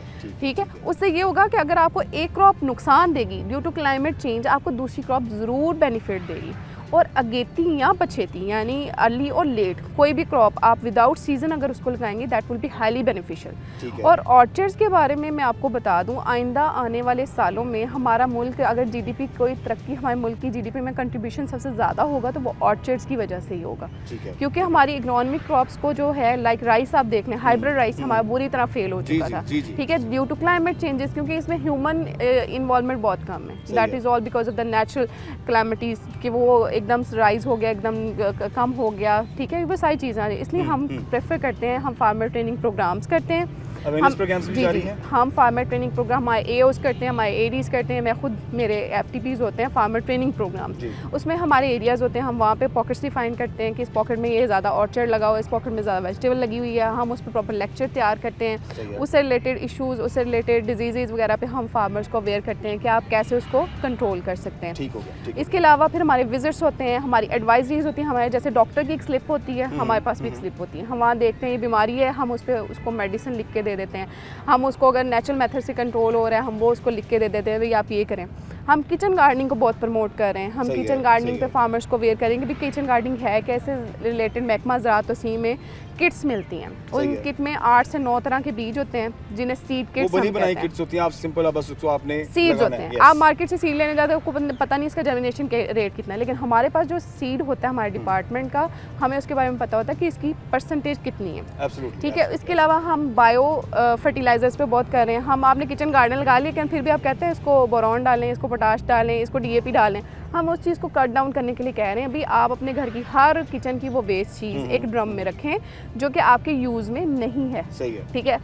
ठीक है, उससे ये होगा कि अगर आपको एक क्रॉप नुकसान देगी ड्यू टू क्लाइमेट चेंज, आपको दूसरी क्रॉप ज़रूर बेनिफिट देगी। और अगेती या पछेती यानी अर्ली और लेट कोई भी क्रॉप आप विदाउट सीजन अगर उसको लगाएंगे, that will be highly beneficial. और ऑर्चर्ड्स के बारे में मैं आपको बता दूं, आइंदा आने वाले सालों में हमारा मुल्क अगर जीडीपी कोई तरक्की, हमारे मुल्क की जीडीपी में कंट्रीब्यूशन सबसे ज़्यादा होगा तो वो ऑर्चर्ड्स की वजह से ही होगा। क्योंकि हमारी इकोनॉमिक क्रॉप्स को जो है, लाइक राइस आप देख लें, हाइब्रिड राइस हमारा बुरी तरह फेल हो चुका था। ठीक है, ड्यू टू क्लाइमेट चेंजेस, क्योंकि इसमें ह्यूमन इन्वॉल्वमेंट बहुत कम है। That is all because of the natural calamities कि वो एकदम राइज हो गया, एकदम कम हो गया। ठीक है, वो सारी चीज़ें आ रही, इसलिए हम प्रेफर करते हैं, हम फार्मर ट्रेनिंग प्रोग्राम्स करते हैं, हम फार्मर ट्रेनिंग प्रोग्राम हमारे एओज करते हैं, हमारे एडीज़ करते हैं, मैं खुद, मेरे एफटीपीज़ होते हैं फार्मर ट्रेनिंग प्रोग्राम, उसमें हमारे एरियाज़ होते हैं, हम वहाँ पे पॉकेट्स डिफाइन करते हैं कि इस पॉकेट में ये ज़्यादा ऑर्चर्ड लगा हुआ है, इस पॉकेट में ज़्यादा वेजिटेबल लगी हुई है, हम उस पर प्रॉपर लेक्चर तैयार करते हैं, उससे रिलेटेड इशूज़, उससे रिलेटेड डिजीज़ वगैरह पे हम फार्मर्स को अवेयर करते हैं कि आप कैसे उसको कंट्रोल कर सकते हैं। इसके अलावा फिर हमारे विजिट्स होते हैं, हमारी एडवाइजरीज होती हैं, हमारे जैसे डॉक्टर की एक स्लिप होती है, हमारे पास भी एक स्लिप होती है, हम वहाँ देखते हैं ये बीमारी है, हम उस पर उसको मेडिसिन लिख के दे देते हैं, हम उसको अगर नेचुरल मेथड से कंट्रोल हो रहा है हम वो उसको लिख के दे देते हैं, भाई आप ये करें। हम किचन गार्डनिंग को बहुत प्रमोट कर रहे हैं, हम किचन गार्डनिंग पे फार्मर्स को अवेयर करेंगे भी किचन गार्डनिंग है कैसे, रिलेटेड महकमा ज़राअत वसीम में किट्स मिलती हैं, उन किट में 8 से 9 तरह के बीज होते हैं जिन्हें सीड किट्स बनी बनाई किट्स होती हैं, आप सिंपल बस उसको आपने सीड्स होते हैं, आप मार्केट से सीड लेने जाते हो, आपको पता नहीं इसका जर्मिनेशन के रेट कितना है, लेकिन हमारे पास जो सीड होता है हमारे डिपार्टमेंट का, हमें उसके बारे में पता होता है कि इसकी परसेंटेज कितनी है। ठीक है, इसके अलावा हम बायो फर्टिलाइजर्स पे बहुत कर रहे हैं, हम आपने किचन गार्डन लगा लिया लेकिन फिर भी आप कहते हैं इसको बोरॉन डालें, इसको पोटाश डालें, इसको डीएपी डालें, हम उस चीज़ को कट डाउन करने के लिए कह रहे हैं। अभी आप अपने घर की हर किचन की वो वेस्ट चीज़ एक ड्रम में रखें जो कि आपके यूज़ में नहीं है। सही है, ठीक है,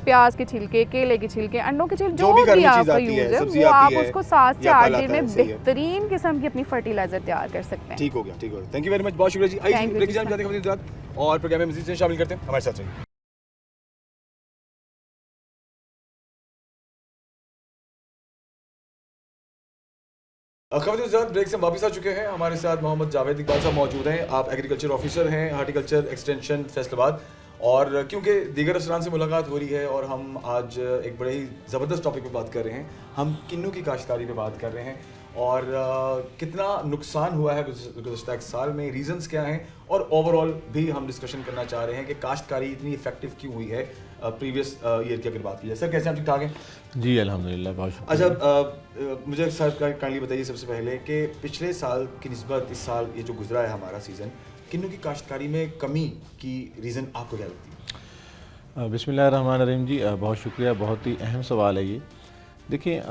प्याज के छिलके, केले के छिलके, अंडों के छिलके, जो भी आपका यूज़ है वो आप उसको 7 से 8 दिन में बेहतरीन किस्म की अपनी फर्टिलाइजर तैयार कर सकते हैं। ठीक हो गया, ठीक हो गया, थैंक यू वेरी मच, बहुत शुक्रिया जी। आइए ब्रेक की जानिब जाते हैं और प्रोग्राम में मज़ीद से शामिल करते हैं, हमारे साथ रहिए। खबरदार ब्रेक से वापस आ चुके हैं, हमारे साथ मोहम्मद जावेद इकबाल साहब मौजूद हैं। आप एग्रीकल्चर ऑफिसर हैं हार्टिकल्चर एक्सटेंशन फैसलाबाद, और क्योंकि दीगर अफसरान से मुलाकात हो रही है और हम आज एक बड़े ही ज़बरदस्त टॉपिक पे बात कर रहे हैं, हम किन्नू की काश्तकारी पे बात कर रहे हैं और कितना नुकसान हुआ है गुज़श्ता एक साल में, रीज़न्स क्या हैं, और ओवरऑल भी हम डिस्कशन करना चाह रहे हैं कि काश्तकारी इतनी इफेक्टिव क्यों हुई है प्रीवियस ईयर की अगर बात की जाए। सर कैसे आप, ठीक ठाक हैं? जी अल्हम्दुलिल्लाह, बहुत शुक्रिया। अच्छा, मुझे सर काइंडली बताइए सबसे पहले कि पिछले साल की निस्बत इस साल ये जो गुजरा है हमारा सीज़न, किन्नू की काश्तकारी में कमी की रीज़न आपको क्या लगती है? बिस्मिल्लाहिर्रहमानिर्रहीम जी, बहुत शुक्रिया, बहुत ही अहम सवाल है ये। देखिए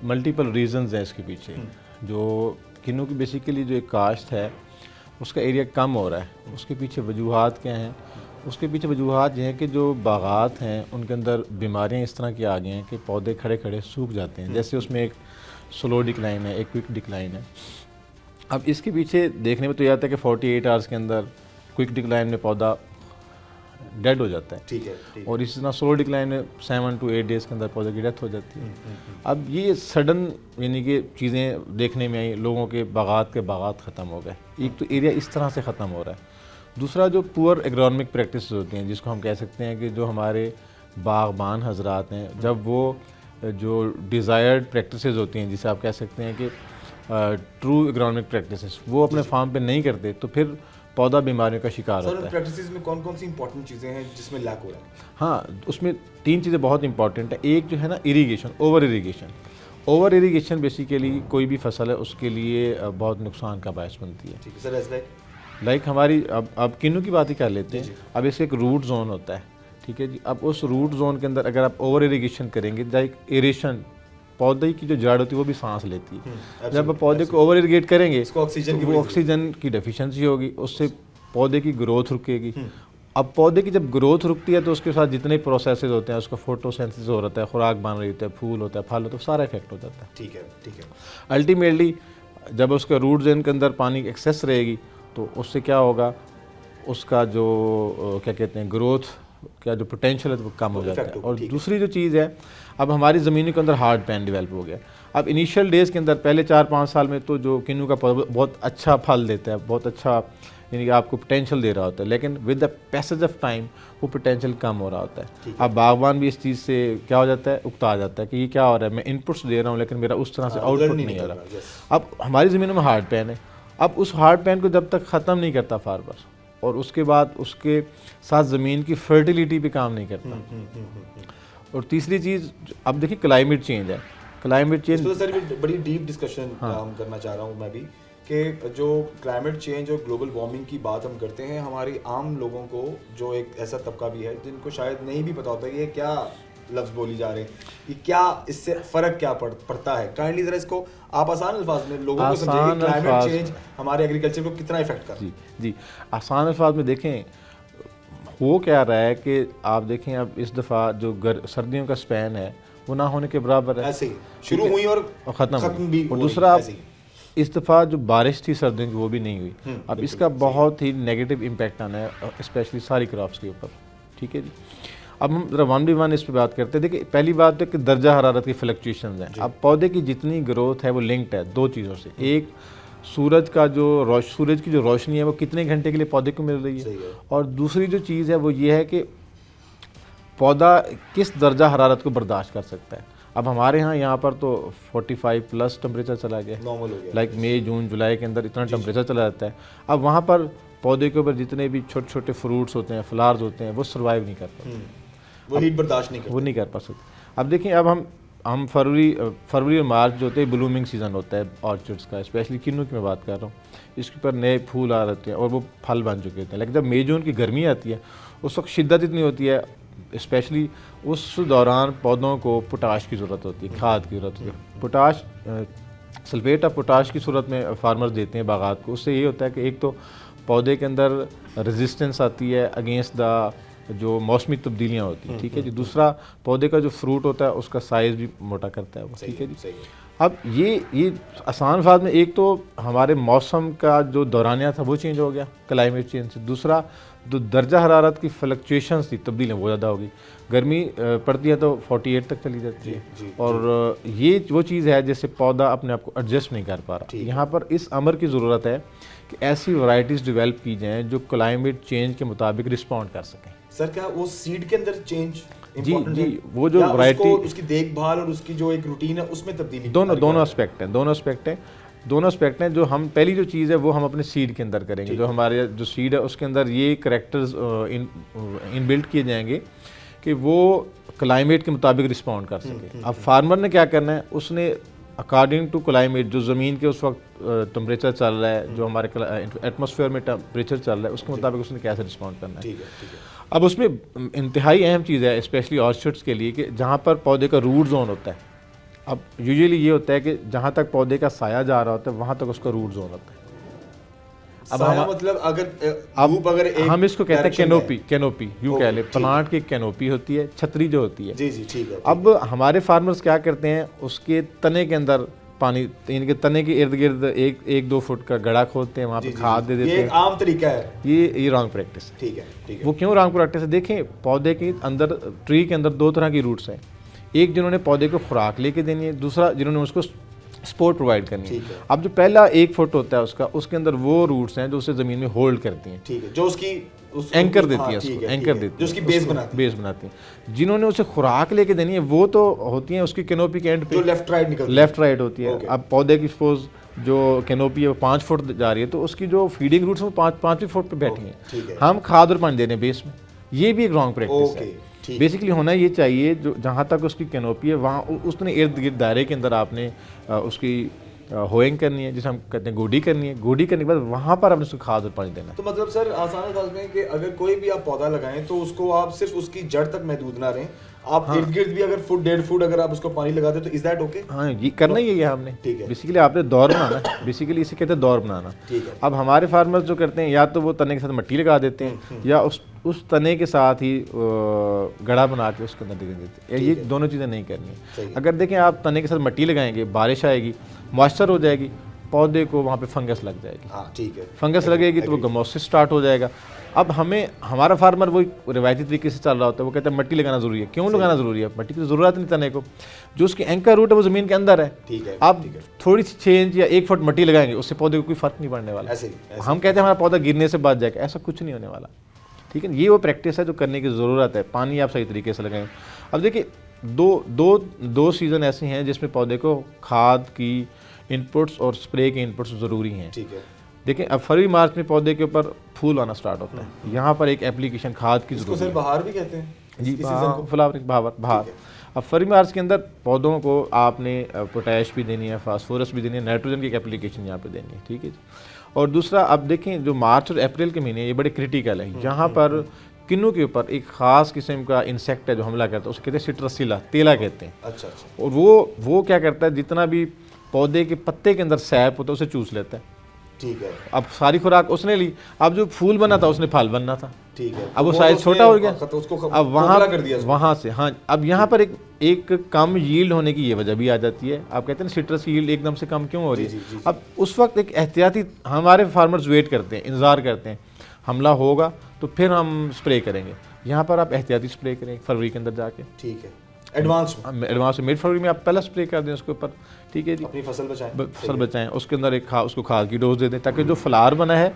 मल्टीपल रीजंस हैं इसके पीछे। जो किन्नू की बेसिकली जो एक काश्त है उसका एरिया कम हो रहा है, उसके पीछे वजूहात क्या हैं? उसके पीछे वजूहात ये हैं कि जो बागात हैं उनके अंदर बीमारियां इस तरह की आ गई हैं कि पौधे खड़े खड़े सूख जाते हैं। जैसे उसमें एक स्लो डिक्लाइन है, एक क्विक डिक्लाइन है। अब इसके पीछे देखने में तो ये आता है कि 48 आवर्स के अंदर क्विक डिक्लाइन में पौधा डेड हो जाता है, ठीक है। और इसी तरह स्लो डिक्लाइन में 7 to 8 डेज़ के अंदर पौधे की डेथ हो जाती है। अब ये सडन यानी कि चीज़ें देखने में आई, लोगों के बागात ख़त्म हो गए। एक तो एरिया इस तरह से ख़त्म हो रहा है। दूसरा जो पुअर एग्रोनॉमिक प्रैक्टिस होती हैं, जिसको हम कह सकते हैं कि जो हमारे बागबान हजरात हैं, जब वो जो डिज़ायर्ड प्रैक्टिसेस होती हैं, जिसे आप कह सकते हैं कि ट्रू एग्रोनॉमिक प्रैक्टिसेस, वो अपने फार्म पे नहीं करते, तो फिर पौधा बीमारियों का शिकार होता है। प्रैक्टिसेस में कौन कौन सी इंपॉर्टेंट चीज़ें हैं जिसमें लैक हो रहा है? हाँ, उसमें 3 चीज़ें बहुत इंपॉर्टेंट है। एक जो है ना इरीगेशन, ओवर इरीगेशन बेसिकली कोई भी फसल है उसके लिए बहुत नुकसान का बायस बनती है। ठीक है सर, एज लाइक हमारी अब किन्नू की बात ही कर लेते हैं। अब इसका एक रूट जोन होता है, ठीक है जी। अब उस रूट जोन के अंदर अगर आप ओवर इरीगेशन करेंगे, लाइक एरेशन, पौधे की जो जड़ होती है वो भी सांस लेती है। जब आप पौधे को ओवर इरीगेट करेंगे तो वो ऑक्सीजन की डेफिशिएंसी होगी, उससे पौधे की ग्रोथ रुकेगी। अब पौधे की जब ग्रोथ रुकती है तो उसके साथ जितने प्रोसेसेस होते हैं, उसका फोटोसिंथेसिस हो रहा है, खुराक बन रही होता है, फूल होता है, फल होता है, सारा इफेक्ट हो जाता है। ठीक है। अल्टीमेटली जब उसका रूट जोन के अंदर पानी की एक्सेस रहेगी तो उससे क्या होगा, उसका जो क्या कहते हैं ग्रोथ का जो पोटेंशियल है वो कम हो जाता है। और दूसरी जो चीज़ है, अब हमारी ज़मीनों के अंदर हार्ड पैन डेवलप हो गया। अब इनिशियल डेज़ के अंदर पहले 4-5 साल में तो जो किन्नू का पौधा बहुत अच्छा फल देता है, बहुत अच्छा यानी कि आपको पोटेंशियल दे रहा होता है, लेकिन with the passage of time वो पोटेंशियल कम हो रहा होता है। अब बागवान भी इस चीज़ से क्या हो जाता है, उकता जाता है कि ये क्या हो रहा है, मैं इनपुट्स दे रहा हूँ लेकिन मेरा उस तरह से आउटपुट नहीं आ रहा। अब हमारी ज़मीनों में हार्ड पैन है, अब उस हार्ड पैन को जब तक ख़त्म नहीं करता फार्मर, और उसके बाद उसके साथ ज़मीन की फर्टिलिटी पे काम नहीं करता। और तीसरी चीज़, अब देखिए क्लाइमेट चेंज है। क्लाइमेट चेंज तो सर बड़ी डीप डिस्कशन हम करना चाह रहा हूँ मैं भी, कि जो क्लाइमेट चेंज और ग्लोबल वार्मिंग की बात हम करते हैं, हमारी आम लोगों को, जो एक ऐसा तबका भी है जिनको शायद नहीं भी पता होता ये क्या लफ्ज़ बोली जा रहे हैं, ये क्या, इससे फ़र्क क्या पड़ता है। काइंडली ज़रा इसको आप आसान अल्फाज में लोगों को समझाइए, क्लाइमेट चेंज हमारे एग्रीकल्चर को कितना इफेक्ट कर रहा है। जी, आसान अल्फाज में देखें, वो क्या रहा है कि आप देखें अब इस दफ़ा जो सर्दियों का स्पैन है वो ना होने के बराबर है, ऐसे ही शुरू हुई और ख़त्म भी। और दूसरा इस दफ़ा जो बारिश थी सर्दियों की वो भी नहीं हुई। अब इसका बहुत ही नेगेटिव इम्पैक्ट आना है, स्पेशली सारी क्रॉप्स के ऊपर। ठीक है जी, अब हम जरा 1 by 1 इस पर बात करते हैं। देखिए पहली बात है कि दर्जा हरारत की फ्लक्चुएशंस हैं। अब पौधे की जितनी ग्रोथ है वो लिंक्ड है 2 चीज़ों से। एक, सूरज की जो रोशनी है वो कितने घंटे के लिए पौधे को मिल रही है, और दूसरी जो चीज़ है वो ये है कि पौधा किस दर्जा हरारत को बर्दाश्त कर सकता है। अब हमारे यहाँ पर तो 45+ टेम्परेचर चला गया, नॉर्मल हो गया। लाइक मई जून जुलाई के अंदर इतना टेम्परेचर चला जाता है। अब वहाँ पर पौधे के ऊपर जितने भी छोटे छोटे फ्रूट्स होते हैं, फ्लावर्स होते हैं, वो सर्वाइव नहीं कर पाते, वो हीट बर्दाश्त नहीं करते, वो नहीं कर पा सकते। अब देखिए, अब हम फरवरी और मार्च जो होते हैं ब्लूमिंग सीज़न होता है ऑर्चिड्स का, स्पेशली किन्नू की मैं बात कर रहा हूँ। इसके ऊपर नए फूल आ रहे हैं और वो फल बन चुके होते हैं। लेकिन जब मई जून की गर्मी आती है उस वक्त शिद्दत इतनी होती है, स्पेशली उस दौरान पौधों को पोटाश की ज़रूरत होती है, खाद की ज़रूरत होती है। पोटाश, सल्फेट ऑफ पोटाश की सूरत में फार्मर्स देते हैं बागात को। उससे ये होता है कि एक तो पौधे के अंदर रेजिस्टेंस आती है अगेंस्ट द जो मौसमी तब्दीलियाँ होती हैं। ठीक है जी। दूसरा, पौधे का जो फ्रूट होता है उसका साइज़ भी मोटा करता है वो। ठीक है जी। अब ये आसान अल्फाज में, एक तो हमारे मौसम का जो दौरानिया था वो चेंज हो गया क्लाइमेट चेंज से। दूसरा, जो दर्जा हरारत की फ्लक्चुएशंस थी, तब्दीलियाँ वो ज़्यादा होगी। गर्मी पड़ती है तो 48 तक चली जाती है, और ये वो चीज़ है जिससे पौधा अपने आप को एडजस्ट नहीं कर पा रहा। यहाँ पर इस अमर की ज़रूरत है कि ऐसी वैरायटीज़ डेवलप की जाएँ जो क्लाइमेट चेंज के मुताबिक रिस्पॉन्ड कर सकें। सर, क्या वो सीड के अंदर चेंज जी, वो जो वैरायटी, उसकी देखभाल और उसकी जो एक रूटीन है उसमें तब्दीली, दोनों एस्पेक्ट हैं। जो हम पहली जो चीज़ है वो हम अपने सीड के अंदर करेंगे। जो हमारे जो सीड है उसके अंदर ये करैक्टर्स इनबिल्ट किए जाएंगे कि वो क्लाइमेट के मुताबिक रिस्पॉन्ड कर सके। अब फार्मर ने क्या करना है, उसने अकॉर्डिंग टू क्लाइमेट, जो ज़मीन के उस वक्त टेम्परेचर चल रहा है, जो हमारे एटमॉस्फेयर में टेम्परेचर चल रहा है, उसके मुताबिक उसने कैसे रिस्पॉन्ड करना है। अब उसमें इंतहाई अहम चीज़ है स्पेशली ऑर्चिड्स के लिए कि जहाँ पर पौधे का रूट जोन होता है, अब यूजुअली ये होता है कि जहाँ तक पौधे का साया जा रहा होता है वहाँ तक उसका रूट जोन होता है। अब साया मतलब अगर एक हम इसको कहते हैं direction कैनोपी, है। कैनोपी यूँ कह ले, प्लांट की कैनोपी होती है, छतरी जो होती है। जी जी ठीक है। अब हमारे फार्मर्स क्या करते हैं, उसके तने के अंदर पानी, इनके तने के इर्द गिर्द एक 2 फुट का गड्ढा खोदते हैं, वहाँ पे खाद दे देते ये हैं। एक आम तरीका है। ये रॉन्ग प्रैक्टिस है। ठीक है ठीक है। वो क्यों रॉन्ग प्रैक्टिस है? देखें, पौधे के अंदर, ट्री के अंदर 2 तरह की रूट्स हैं। एक जिन्होंने पौधे को खुराक लेके देनी है, दूसरा जिन्होंने उसको सपोर्ट प्रोवाइड करनी है। अब जो पहला 1 फुट होता है उसका, उसके अंदर वो रूट्स हैं जो उसे ज़मीन में होल्ड करती हैं, ठीक है, जो उसकी एंकर देती है, उसको एंकर देती है, जो उसकी बेस बनाती हैं। जिन्होंने उसे खुराक लेके देनी है वो तो होती हैं उसकी कैनोपी के एंड पे, जो लेफ्ट राइट निकलती है। लेफ्ट राइट होती है। अब पौधे की सपोज जो कैनोपी है वो 5 फुट जा रही है, तो उसकी जो फीडिंग रूट्स हैं वो 5 फुट पे बैठी हैं। हम खाद और पानी दे रहे हैं बेस में, ये भी एक रॉन्ग प्रैक्टिस है। बेसिकली होना ये चाहिए, जो जहाँ तक उसकी कैनोपी है वहाँ उसने इर्द गिर्द दायरे के अंदर आपने उसकी होइंग करनी है, जिसे हम कहते हैं गोडी करनी है। गोडी करने के बाद वहाँ पर आपने उसको खाद और पानी देना है। तो मतलब सर आसान अंदाज में कि अगर कोई भी आप पौधा लगाएं तो उसको आप सिर्फ उसकी जड़ तक महदूद ना रहें, आप इर्द गिर्द भी अगर 1.5 फुट अगर आप उसको पानी लगा दे तो इज दैट ओके? हाँ, ये करना ही है हमने। ठीक है। बेसिकली आपने दौर बनाना, बेसिकली इसे कहते हैं दौर बनाना। ठीक है। अब हमारे फार्मर्स जो करते हैं, या तो वो तने के साथ मिट्टी लगा देते हैं, या उस तने के साथ ही गड़ा बना के उसके अंदर दे देते हैं। ये दोनों चीज़ें नहीं करनी है। अगर देखें आप तने के साथ मिट्टी लगाएंगे, बारिश आएगी, मॉइस्चर हो जाएगी, पौधे को वहाँ पे फंगस लग जाएगी। हाँ ठीक है। फंगस लगेगी तो वो गमोसिस स्टार्ट हो जाएगा। अब हमारा फार्मर वही रिवायती तरीके से चल रहा होता है, वो कहता है मिट्टी लगाना जरूरी है। क्यों लगाना जरूरी है? मिट्टी की तो जरूरत नहीं तने को, जो उसकी एंकर रूट है वो जमीन के अंदर है। ठीक है। आप थोड़ी सी 6 इंच या 1 फुट मिट्टी लगाएंगे, उससे पौधे को कोई फर्क नहीं पड़ने वाला। हम कहते हैं हमारा पौधा गिरने से बच जाएगा, ऐसा कुछ नहीं होने वाला। ठीक है, ये वो प्रैक्टिस है जो करने की ज़रूरत है। पानी आप सही तरीके से लगाएं। अब देखिए, दो सीज़न ऐसे हैं जिसमें पौधे को खाद की इनपुट्स और स्प्रे के इनपुट्स ज़रूरी हैं। ठीक है। देखिए, अब फरवरी मार्च में पौधे के ऊपर फूल आना स्टार्ट होता है, यहाँ पर एक एप्लीकेशन खाद की जरूरत है। बहार भी कहते हैं जी, फ्लावरिंग बहार। अब फरवरी मार्च के अंदर पौधों को आपने पोटैश भी देनी है, फास्फोरस भी देनी है, नाइट्रोजन की एक एप्लीकेशन यहाँ पे देनी है। ठीक है जी। और दूसरा, अब देखें जो मार्च और अप्रैल के महीने ये बड़े क्रिटिकल है, यहाँ पर किन्नू के ऊपर एक ख़ास किस्म का इंसेक्ट है जो हमला करता है, उसको कहते हैं सिट्रसिला, तेला कहते हैं। अच्छा। और वो क्या करता है, जितना भी पौधे के पत्ते के अंदर सैप होता है उसे चूस लेता है। ठीक है। अब सारी खुराक उसने ली, अब जो फूल बना था उसने फल बनना था। ठीक है। अब वो साइज छोटा हो गया, तो उसको अब वहाँ से हाँ, अब यहाँ पर एक कम यील्ड होने की ये वजह भी आ जाती है। आप कहते हैं सिट्रस यील्ड एकदम से कम क्यों हो रही है? अब उस वक्त एक एहतियाती हमारे फार्मर्स वेट करते हैं, इंतज़ार करते हैं, हमला होगा तो फिर हम स्प्रे करेंगे। यहाँ पर आप एहतियाती स्प्रे करें फरवरी के अंदर जाके। ठीक है। एडवांस मिड फरवरी में आप पहला स्प्रे कर दें उसके ऊपर। ठीक है जी, अपनी फसल बचाएं। उसके अंदर उसको खाद की डोज दे दें, ताकि जो फ्लावर बना है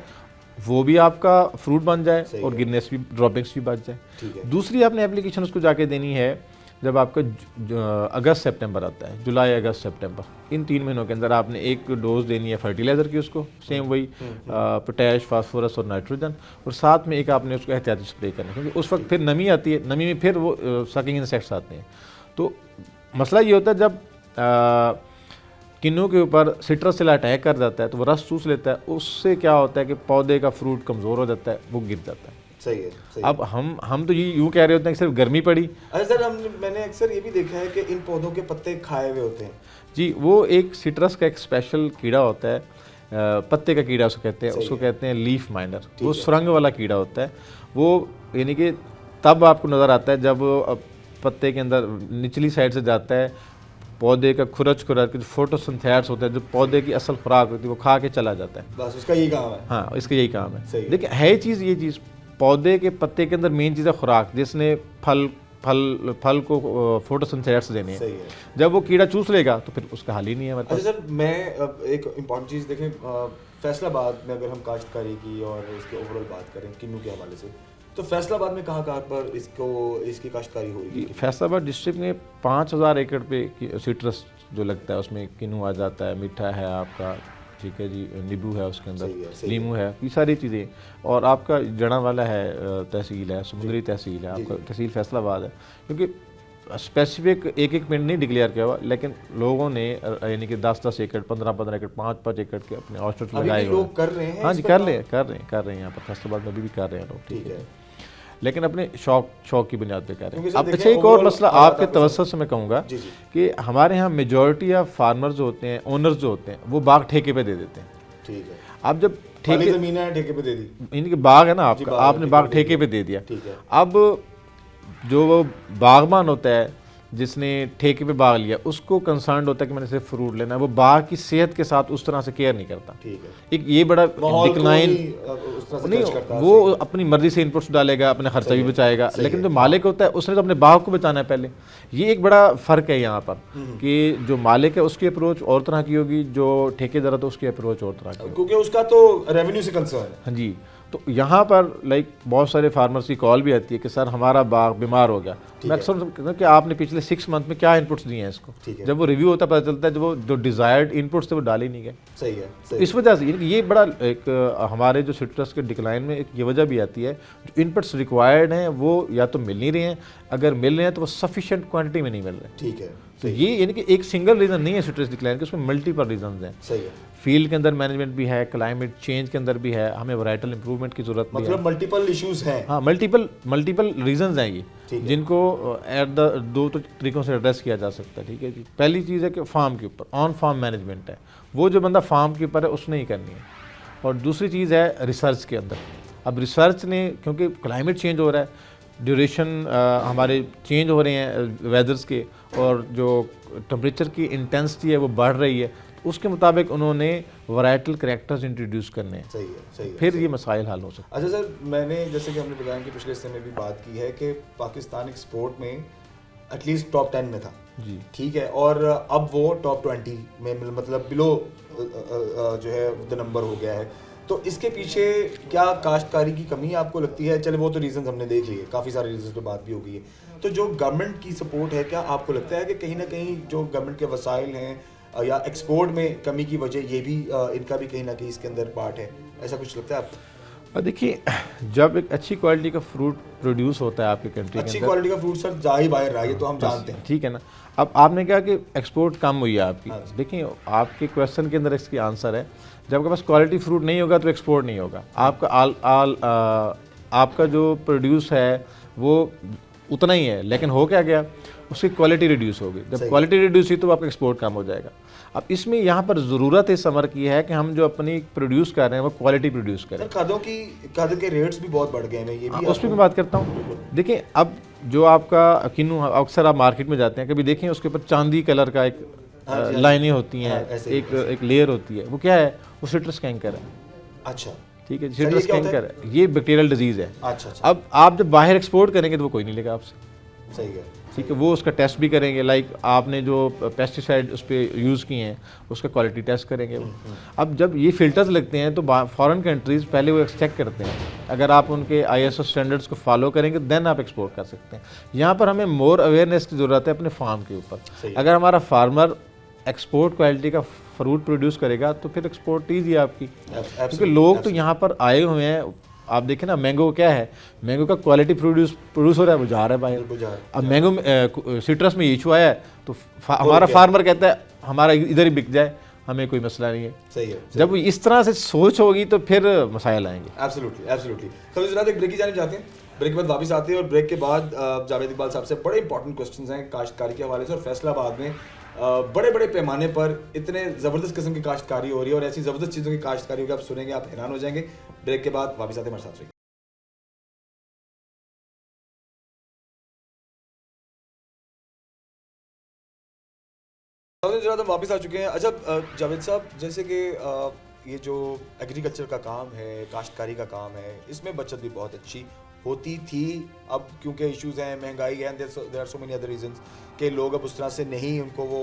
वो भी आपका फ्रूट बन जाए और गिरनेस भी, ड्रॉपिंग्स भी बच जाए। दूसरी आपने एप्लीकेशन उसको जाके देनी है जब आपका अगस्त सितंबर आता है, जुलाई अगस्त सितंबर, इन 3 महीनों के अंदर आपने एक डोज देनी है फर्टिलाइज़र की उसको, सेम वही पोटैश, फास्फोरस और नाइट्रोजन, और साथ में एक आपने उसको एहतियाती स्प्रे करना है, क्योंकि उस वक्त फिर नमी आती है, नमी में फिर वो सकिंग इंसेक्ट्स आते हैं। तो मसला ये होता है जब किन्नू के ऊपर सिट्रसिला अटैक कर जाता है तो वो रस चूस लेता है, उससे क्या होता है कि पौधे का फ्रूट कमज़ोर हो जाता है, वो गिर जाता है। सही है, सही अब हम तो ये यूँ कह रहे होते हैं कि सिर्फ गर्मी पड़ी। अरे सर, मैंने अक्सर ये भी देखा है कि इन पौधों के पत्ते खाए हुए होते हैं। जी, वो एक सिट्रस का एक स्पेशल कीड़ा होता है, पत्ते का कीड़ा उसको कहते हैं लीफ माइनर। वो सुरंग वाला कीड़ा होता है। वो यानी कि तब आपको नज़र आता है जब पत्ते के अंदर निचली साइड से जाता है, पौधे का खुरच के जो फोटोसिंथेसिस होता है, जो पौधे की असल खुराक होती है, वो खा के चला जाता है। बस उसका यही काम है। हाँ, इसका यही काम है। देखिए, है चीज़, ये चीज़ पौधे के पत्ते के अंदर मेन चीज़ है खुराक, जिसने फल को फोटोसिंथेसिस देनी है। जब वो कीड़ा चूस लेगा तो फिर उसका हाल ही नहीं है हमारे पास। अच्छा सर, मैं अब एक इम्पॉर्टेंट चीज़ देखें, फैसलाबाद में अगर हम काश्तकारी की और इसके ओवरऑल बात करें किन्नू के हवाले से, तो फैसलाबाद में कहाँ पर इसकी काश्तकारी हो रही है? फैसलाबाद डिस्ट्रिक्ट में 5000 एकड़ पे सिट्रस जो लगता है उसमें किन्नू आ जाता है, मीठा है आपका, ठीक है जी, नींबू है उसके अंदर, लीमू है, ये सारी चीज़ें। और आपका जड़ा वाला है तहसील है, समुद्री तहसील है, आपका तहसील फैसलाबाद है। क्योंकि स्पेसिफिक एक पिंड नहीं डिक्लेयर किया हुआ, लेकिन लोगों ने यानी कि 10-10 एकड़, 15-15 एकड़, 5-5 एकड़ के अपने ऑर्चर्ड लगाए हुए लोग कर रहे हैं। हाँ जी, कर रहे हैं यहाँ पर फैसलाबाद में भी कर रहे हैं लोग। ठीक है। लेकिन अपने शौक की बुनियाद पे कर रहे हैं। क्योंकि अब सर अच्छा देखिए, एक और overall मसला हाँ, आपके आपके तवज्जो से मैं कहूँगा जी, जी। कि हमारे यहाँ मेजॉरिटी ऑफ फार्मर जो होते हैं, ओनर्स जो होते हैं, वो बाग ठेके पे दे देते हैं। ठीक है, अब जब खाली ठेके ज़मीन है ठेके पे दे दी, इनके बाग है ना जी, आपका, बाग है, आपने ठेके बाग पे दे ठेके दिया। पे दे दिया। ठीक है। अब जो वो बागबान होता है जिसने ठेके पे बाग लिया, उसको कंसर्न होता है कि मैंने सिर्फ फ्रूट लेना है, वो बाग की सेहत के साथ उस तरह से केयर नहीं करता। ठीक है, एक ये बड़ा माहौल को डिक्लाइन भी, उस तरह से नहीं, जज करता है, वो सही है। अपनी मर्जी से इनपुट्स डालेगा, अपना खर्चा सही भी है, बचाएगा, सही लेकिन है। जो मालिक होता है उसने तो अपने बाग को बचाना है पहले। ये एक बड़ा फ़र्क है यहाँ पर कि जो मालिक है उसकी अप्रोच और तरह की होगी, जो ठेकेदार है तो उसकी अप्रोच और तरह की होगी। क्योंकि उसका तो रेवेन्यू से कंसर्न है। हाँ जी, तो यहाँ पर बहुत सारे फार्मर्स की कॉल भी आती है कि सर हमारा बाग बीमार हो गया। मैं अक्सर कहता हूं कि आपने पिछले 6 मंथ में क्या इनपुट्स दिए हैं इसको। ठीक है। जब वो रिव्यू होता है पता चलता है जब वो जो डिज़ायर्ड इनपुट्स थे वो डाल ही नहीं गए। सही है, तो सही इस वजह से ये बड़ा एक हमारे जो सिट्रस के डिक्लाइन में एक ये वजह भी आती है, जो इनपुट्स रिक्वायर्ड हैं वो या तो मिल नहीं रहे हैं, अगर मिल रहे हैं तो वो सफिशिएंट क्वांटिटी में नहीं मिल रहे। ठीक है, तो ये यानी कि एक सिंगल रीज़न नहीं है सिट्रस डिक्लाइन के, उसमें मल्टीपल रीजंस हैं। सही है। फील्ड के अंदर मैनेजमेंट भी है, क्लाइमेट चेंज के अंदर भी है, हमें वैराइटल इंप्रूवमेंट की जरूरत भी है। मतलब मल्टीपल इश्यूज हैं। हाँ, मल्टीपल रीजंस हैं ये, ठीक है। जिनको एट द दो तरीकों से एड्रेस किया जा सकता है। ठीक है जी, पहली चीज़ है कि फार्म के ऊपर ऑन फार्म मैनेजमेंट है, वो जो बंदा फार्म के ऊपर है उसने ही करनी है। और दूसरी चीज़ है रिसर्च के अंदर। अब रिसर्च ने, क्योंकि क्लाइमेट चेंज हो रहा है, ड्यूरेशन हमारे चेंज हो रहे हैं वेदर्स के, और जो टेम्परेचर की इंटेंसिटी है वो बढ़ रही है, उसके मुताबिक उन्होंने वैराइटल करैक्टर्स इंट्रोड्यूस करने हैं। सही है, सही है। फिर ये मसाइल हल हो सकते हैं। अच्छा सर, मैंने जैसे कि हमने बताया कि पिछले हिस्से में भी बात की है कि पाकिस्तान एक्सपोर्ट में एटलीस्ट टॉप 10 में था जी, ठीक है, और अब वो टॉप 20 में मतलब बिलो जो है द नंबर हो गया है। तो इसके पीछे क्या काश्तकारी की कमी आपको लगती है? चले वो तो रीजंस हमने देख लिए, काफ़ी सारे रीजंस पे बात भी हो गई है। तो जो गवर्नमेंट की सपोर्ट है, क्या आपको लगता है कि कहीं ना कहीं जो गवर्नमेंट के वसाइल हैं या एक्सपोर्ट में कमी की वजह ये भी इनका भी कहीं ना कहीं इसके अंदर पार्ट है, ऐसा कुछ लगता है आपको? और देखिए, जब एक अच्छी क्वालिटी का फ्रूट प्रोड्यूस होता है आपकी कंट्री के अच्छी अंदर, क्वालिटी का फ्रूट सर जा ही बाहर रहा है, ये तो हम जानते हैं। ठीक है ना। अब आपने कहा कि एक्सपोर्ट कम हुई है आपकी। हाँ। देखिए, आपके क्वेश्चन के अंदर इसकी आंसर है, जब आपके पास क्वालिटी फ्रूट नहीं होगा तो एक्सपोर्ट नहीं होगा। आपका जो प्रोड्यूस है वो उतना ही है, लेकिन हो क्या गया, उसकी क्वालिटी रिड्यूस हो गई। जब सही। क्वालिटी रिड्यूस हुई तो आपका एक्सपोर्ट कम हो जाएगा। अब इसमें यहाँ पर ज़रूरत इस अमर की है कि हम जो अपनी प्रोड्यूस कर रहे हैं वो क्वालिटी प्रोड्यूस करें। सर खादों के रेट्स भी बहुत बढ़ गए हैं, ये भी उस पर मैं बात करता हूँ। देखिए, अब जो आपका किन्नू, अक्सर आप मार्केट में जाते हैं, कभी देखें उसके ऊपर चांदी कलर का एक लाइनें होती हैं, एक लेयर होती है, वो क्या है? वो सिट्रस कैंकर है। अच्छा, ठीक है, ये सिट्रस क्या होता कैंकर है, ये बैक्टीरियल डिजीज़ है। अच्छा, अच्छा, अब आप जब बाहर एक्सपोर्ट करेंगे तो वो कोई नहीं लेगा आपसे। सही है। ठीक है, वो उसका टेस्ट भी करेंगे, लाइक आपने जो पेस्टिसाइड उस पर यूज़ किए हैं उसका क्वालिटी टेस्ट करेंगे वो। अब जब ये फ़िल्टर्स लगते हैं तो फॉरेन कंट्रीज़ पहले वो चेक करते हैं, अगर आप उनके ISO स्टैंडर्ड्स को फॉलो करेंगे देन आप एक्सपोर्ट कर सकते हैं। यहाँ पर हमें मोर अवेयरनेस की ज़रूरत है अपने फार्म के ऊपर। अगर हमारा फार्मर एक्सपोर्ट क्वालिटी का फ्रूट प्रोड्यूस करेगा तो फिर एक्सपोर्ट ईजी है आपकी, क्योंकि लोग तो यहाँ पर आए हुए हैं। आप देखें ना, मैंगो क्या है, मैंगो का क्वालिटी प्रोड्यूस हो रहा है, वो जा रहा है बाहर। अब मैंगो सिट्रस में इशू आया है तो हमारा फार्मर कहता है हमारा इधर ही बिक जाए, हमें कोई मसला नहीं है। सही है। जब इस तरह से सोच होगी तो फिर मसाइल आएंगे। Absolutely, absolutely. खलील जनाब, एक ब्रेक की जाने जाते हैं, ब्रेक के बाद वापस आते हैं, और ब्रेक के बाद जावेद इकबाल साहब से बड़े इंपॉर्टेंट क्वेश्चंस हैं काश्तकारी के हवाले से। और फैसलाबाद में बड़े बड़े पैमाने पर इतने ज़बरदस्त किस्म की काश्तकारी हो रही है, और ऐसी ज़बरदस्त चीज़ों की काश्तकारी होगी, आप सुनेंगे आप हैरान हो जाएंगे। ब्रेक के बाद वापस आते हैं, हमारे साथ रहिए। जरा वापस आ चुके हैं। अच्छा जावेद साहब, जैसे कि ये जो एग्रीकल्चर का काम है, काश्तकारी का काम है, इसमें बचत भी बहुत अच्छी होती थी। अब क्योंकि इश्यूज़ हैं, महंगाई है, there are so many other reasons कि लोग अब उस तरह से नहीं, उनको वो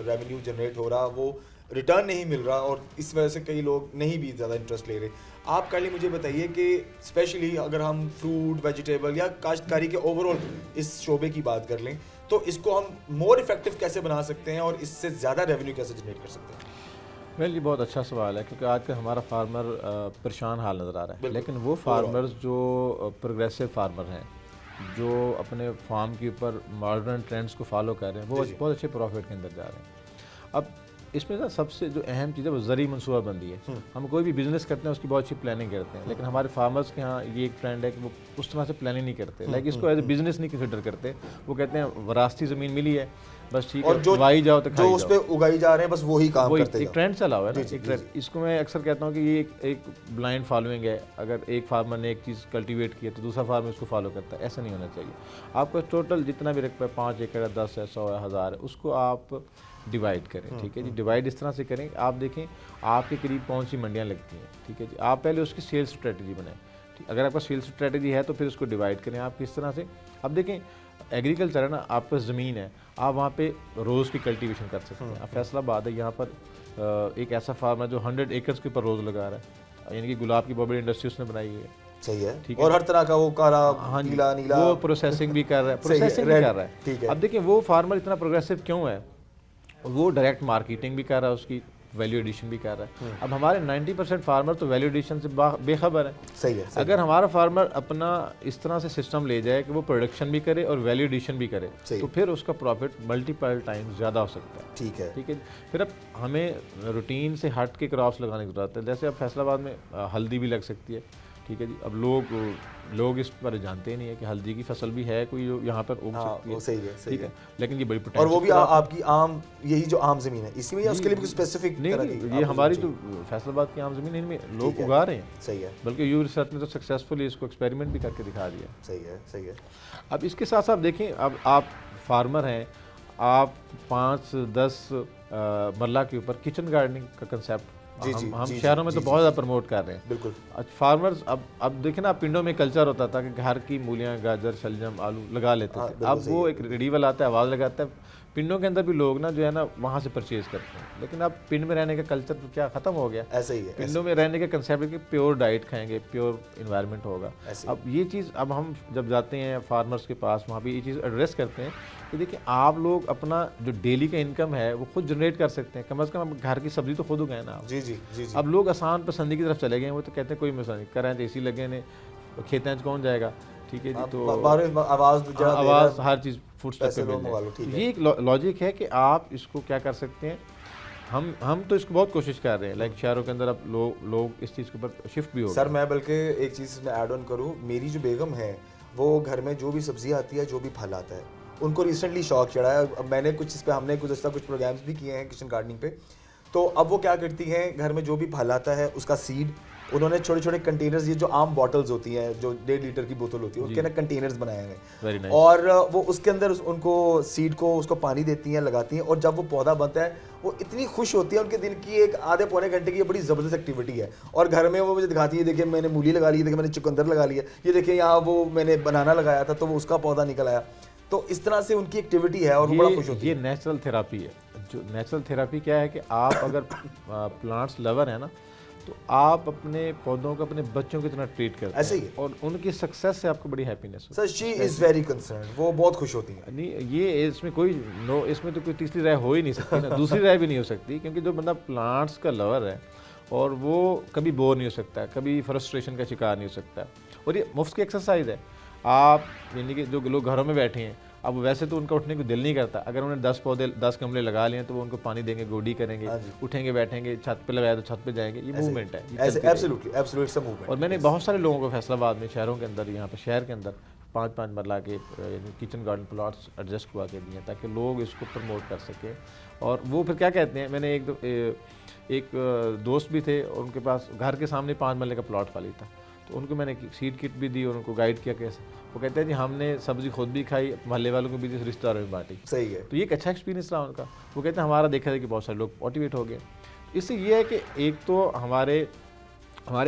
रेवेन्यू जनरेट हो रहा, वो रिटर्न नहीं मिल रहा, और इस वजह से कई लोग नहीं भी ज़्यादा इंटरेस्ट ले रहे। आप काइंडली मुझे बताइए कि स्पेशली अगर हम फ्रूट, वेजिटेबल या काश्तकारी के ओवरऑल इस शोबे की बात कर लें, तो इसको हम मोर इफेक्टिव कैसे बना सकते हैं और इससे ज़्यादा रेवेन्यू कैसे जनरेट कर सकते हैं? वेल, ये बहुत अच्छा सवाल है, क्योंकि आज का हमारा फार्मर परेशान हाल नज़र आ रहा है। लेकिन वो फार्मर्स जो प्रोग्रेसिव फार्मर हैं, जो अपने फार्म के ऊपर मॉडर्न ट्रेंड्स को फॉलो कर रहे हैं, वो बहुत अच्छे प्रॉफिट के अंदर जा रहे हैं। अब इसमें ना सबसे जो अहम चीज़ है वो ज़री मनसूबाबंदी है। हम कोई भी बिजनेस करते हैं उसकी बहुत अच्छी प्लानिंग करते हैं, लेकिन हमारे फार्मर्स के यहाँ ये एक ट्रेंड है कि वो उस तरह से प्लानिंग नहीं करते, लाइक इसको एज ए बिजनेस नहीं कंसिडर करते। वो कहते हैं वरासती ज़मीन मिली है बस ठीक और है, जो उगाई जाओ तो जो खाई उस जाओ। पे उगाई जा रहे हैं बस वही काम वही करते एक जाओ। ट्रेंड चला हुआ है ना, जी, एक जी, ट्रेंड। इसको मैं अक्सर कहता हूँ कि ये एक ब्लाइंड फॉलोइंग है। अगर एक फार्मर ने एक चीज़ कल्टीवेट की है तो दूसरा फार्मर उसको फॉलो करता है, ऐसा नहीं होना चाहिए। आपका टोटल जितना भी रकबा है 5 एकड़ है, 10 है, 100 है, 1000 है, उसको आप डिवाइड करें, ठीक है जी। डिवाइड इस तरह से करें, आप देखें आपके करीब कौन सी मंडियाँ लगती हैं, ठीक है जी। आप पहले उसकी सेल्स स्ट्रेटजी बनाएं, ठीक। अगर आपका सेल्स स्ट्रेटजी है तो फिर उसको डिवाइड करें आप किस तरह से। अब देखें एग्रीकल्चर है ना, आपके पास ज़मीन है, आप वहाँ पे रोज़ की कल्टीवेशन कर सकते हैं। अब फैसलाबाद है, यहाँ पर एक ऐसा फार्म है जो 100 एकर्स के ऊपर रोज़ लगा रहा है, यानी कि गुलाब की बहुत बड़ी इंडस्ट्री उसने बनाई है, सही है। ठीक और हर तरह का वो काला, हाँ जी, नीला नीला वो प्रोसेसिंग भी कर रहा है, सही है, प्रोसेसिंग भी रेड, कर रहा है, ठीक है। अब देखिए वो फार्मर इतना प्रोग्रेसिव क्यों है, वो डायरेक्ट मार्केटिंग भी कर रहा है, उसकी वैल्यू एडिशन भी कर रहा है। अब हमारे 90% फार्मर तो वैल्यू एडिशन से बेखबर है। सही है, सही अगर हमारा फार्मर अपना इस तरह से सिस्टम ले जाए कि वो प्रोडक्शन भी करे और वैल्यू एडिशन भी करे, सही। तो फिर उसका प्रॉफिट मल्टीपल टाइम्स ज़्यादा हो सकता है, ठीक है। ठीक है। फिर अब हमें रूटीन से हट के क्रॉप्स लगाने की ज़रूरत है। जैसे अब फैसलाबाद में हल्दी भी लग सकती है, ठीक है जी। अब लोग इस पर जानते ही नहीं है कि हल्दी की फसल भी है कोई जो यहाँ पर उग सकती है, वो सही है, सही ठीक है। है। लेकिन ये बड़ी और पोटेंशियल वो भी आपकी आम, यही जो आम जमीन है इसी में, या उसके लिए भी कुछ स्पेसिफिक नहीं, तरह नहीं, की ये आप हमारी सोचिए? जो फैसलाबाद की आम ज़मीन है, इनमें लोग ठीक है। उगा रहे हैं, सही है, बल्कि यू रिसर्च ने तो सक्सेसफुली इसको एक्सपेरिमेंट भी करके दिखा दिया। सही है, सही है। अब इसके साथ साथ देखें, अब आप फार्मर हैं, आप 5-10 मरला के ऊपर किचन गार्डनिंग का कंसेप्ट जी, जी, हम जी, शहरों में जी, तो जी, बहुत ज़्यादा प्रमोट कर रहे हैं। बिल्कुल। फार्मर्स अब देखें ना, पिंडों में कल्चर होता था कि घर की मूलियाँ, गाजर, शलजम, आलू लगा लेते हाँ, थे। बिल्कुल अब सही वो है, एक रिडीवल आता है, आवाज़ लगाता है, पिंडों के अंदर भी लोग ना जो है ना वहाँ से परचेज करते हैं। लेकिन अब पिंड में रहने का कल्चर तो क्या ख़त्म हो गया, ऐसा ही है, पिंडों में रहने का कंसेप्ट कि प्योर डाइट खाएंगे, प्योर इन्वायरमेंट होगा। ऐसे अब ये चीज़, अब हम जब जाते हैं फार्मर्स के पास, वहाँ भी ये चीज़ एड्रेस करते हैं कि देखिए आप लोग अपना जो डेली का इनकम है वो खुद जनरेट कर सकते हैं, कम से कम घर की सब्जी तो खुद उगाएं ना आप। जी, जी, जी, जी। अब लोग आसान पसंदी की तरफ चले गए हैं, वो तो कहते हैं कोई मसला नहीं, कर रहे हैं तो एसी लगे ने, खेतें कौन जाएगा, ठीक है जी। तो आवाज़ हर चीज़ फूड स्टॉक पे मिल जाए। ये एक लॉजिक है कि आप इसको क्या कर सकते हैं। हम तो इसको बहुत कोशिश कर रहे हैं, लाइक शहरों के अंदर अब लोग इस चीज़ के ऊपर शिफ्ट भी हो सर मैं बल्कि एक चीज़ में ऐड ऑन करूँ, मेरी जो बेगम है वो घर में जो भी सब्जी आती है, जो भी फल आता है, उनको रिसेंटली शौक चढ़ा है। अब मैंने कुछ इस पर, हमने कुछ प्रोग्राम्स भी किए हैं किचन गार्डनिंग पे। तो अब वो क्या करती हैं, घर में जो भी फल आता है उसका सीड उन्होंने छोटे छोटे कंटेनर्स, ये जो आम बॉटल्स होती हैं जो 1.5 लीटर की बोतल होती है, उनके ना कंटेनर्स बनाए हुए Very nice. और वो उसके अंदर उनको सीड को उसको पानी देती हैं, लगाती हैं, और जब वो पौधा बनता है वो इतनी खुश होती है। उनके दिन की एक आधे पौने घंटे की ये बड़ी ज़बरदस्त एक्टिविटी है। और घर में वो मुझे दिखाती है, देखिए मैंने मूली लगा ली, देखिए मैंने चुकंदर लगा लिया, ये देखिए यहाँ वो मैंने बनाना लगाया था तो वो उसका पौधा निकल आया। तो इस तरह से उनकी एक्टिविटी है और वो बड़ा खुश होती है। ये नेचुरल थेरापी है। जो नेचुरल थेरापी क्या है कि आप अगर प्लांट्स लवर है ना, तो आप अपने पौधों को अपने बच्चों की तरह ट्रीट करते हैं, ऐसे ही है। और उनकी सक्सेस से आपको बड़ी हैप्पीनेस होती sir she is very concern, वो बहुत खुश होती हैं। है। नहीं, ये इसमें इसमें तो कोई तीसरी राय हो ही नहीं सकती ना, दूसरी राय भी नहीं हो सकती, क्योंकि जो बंदा प्लांट्स का लवर है और वो कभी बोर नहीं हो सकता, कभी फ्रस्ट्रेशन का शिकार नहीं हो सकता। और ये मुफ्त की एक्सरसाइज है। आप यानी कि जो लोग घरों में बैठे हैं, अब वैसे तो उनका उठने को दिल नहीं करता, अगर उन्होंने 10 गमले लगा लिए तो वो उनको पानी देंगे, गोडी करेंगे, उठेंगे, बैठेंगे, छत पे लगाया तो छत पे जाएंगे। ये मूवमेंट है, एब्सोल्युटली मूवमेंट। और मैंने बहुत सारे लोगों को फैसलाबाद में, शहरों के अंदर, यहाँ पे शहर के अंदर 5-5 मरला के किचन गार्डन प्लॉट्स एडजस्ट हुआ के दिए, ताकि लोग इसको प्रमोट कर सकें। और वो फिर क्या कहते हैं, मैंने एक दोस्त भी थे और उनके पास घर के सामने 5 मरले का प्लॉट खाली था, तो उनको मैंने सीड किट भी दी और उनको गाइड किया कैसे। वो कहते हैं जी हमने सब्ज़ी खुद भी खाई, मोहल्ले वालों को भी दी, रिश्तेदारों में बांटी। सही है। तो ये एक अच्छा एक्सपीरियंस रहा उनका। वो कहते हैं हमारा देखा था कि बहुत सारे लोग मोटिवेट हो गए। इससे ये है कि एक तो हमारे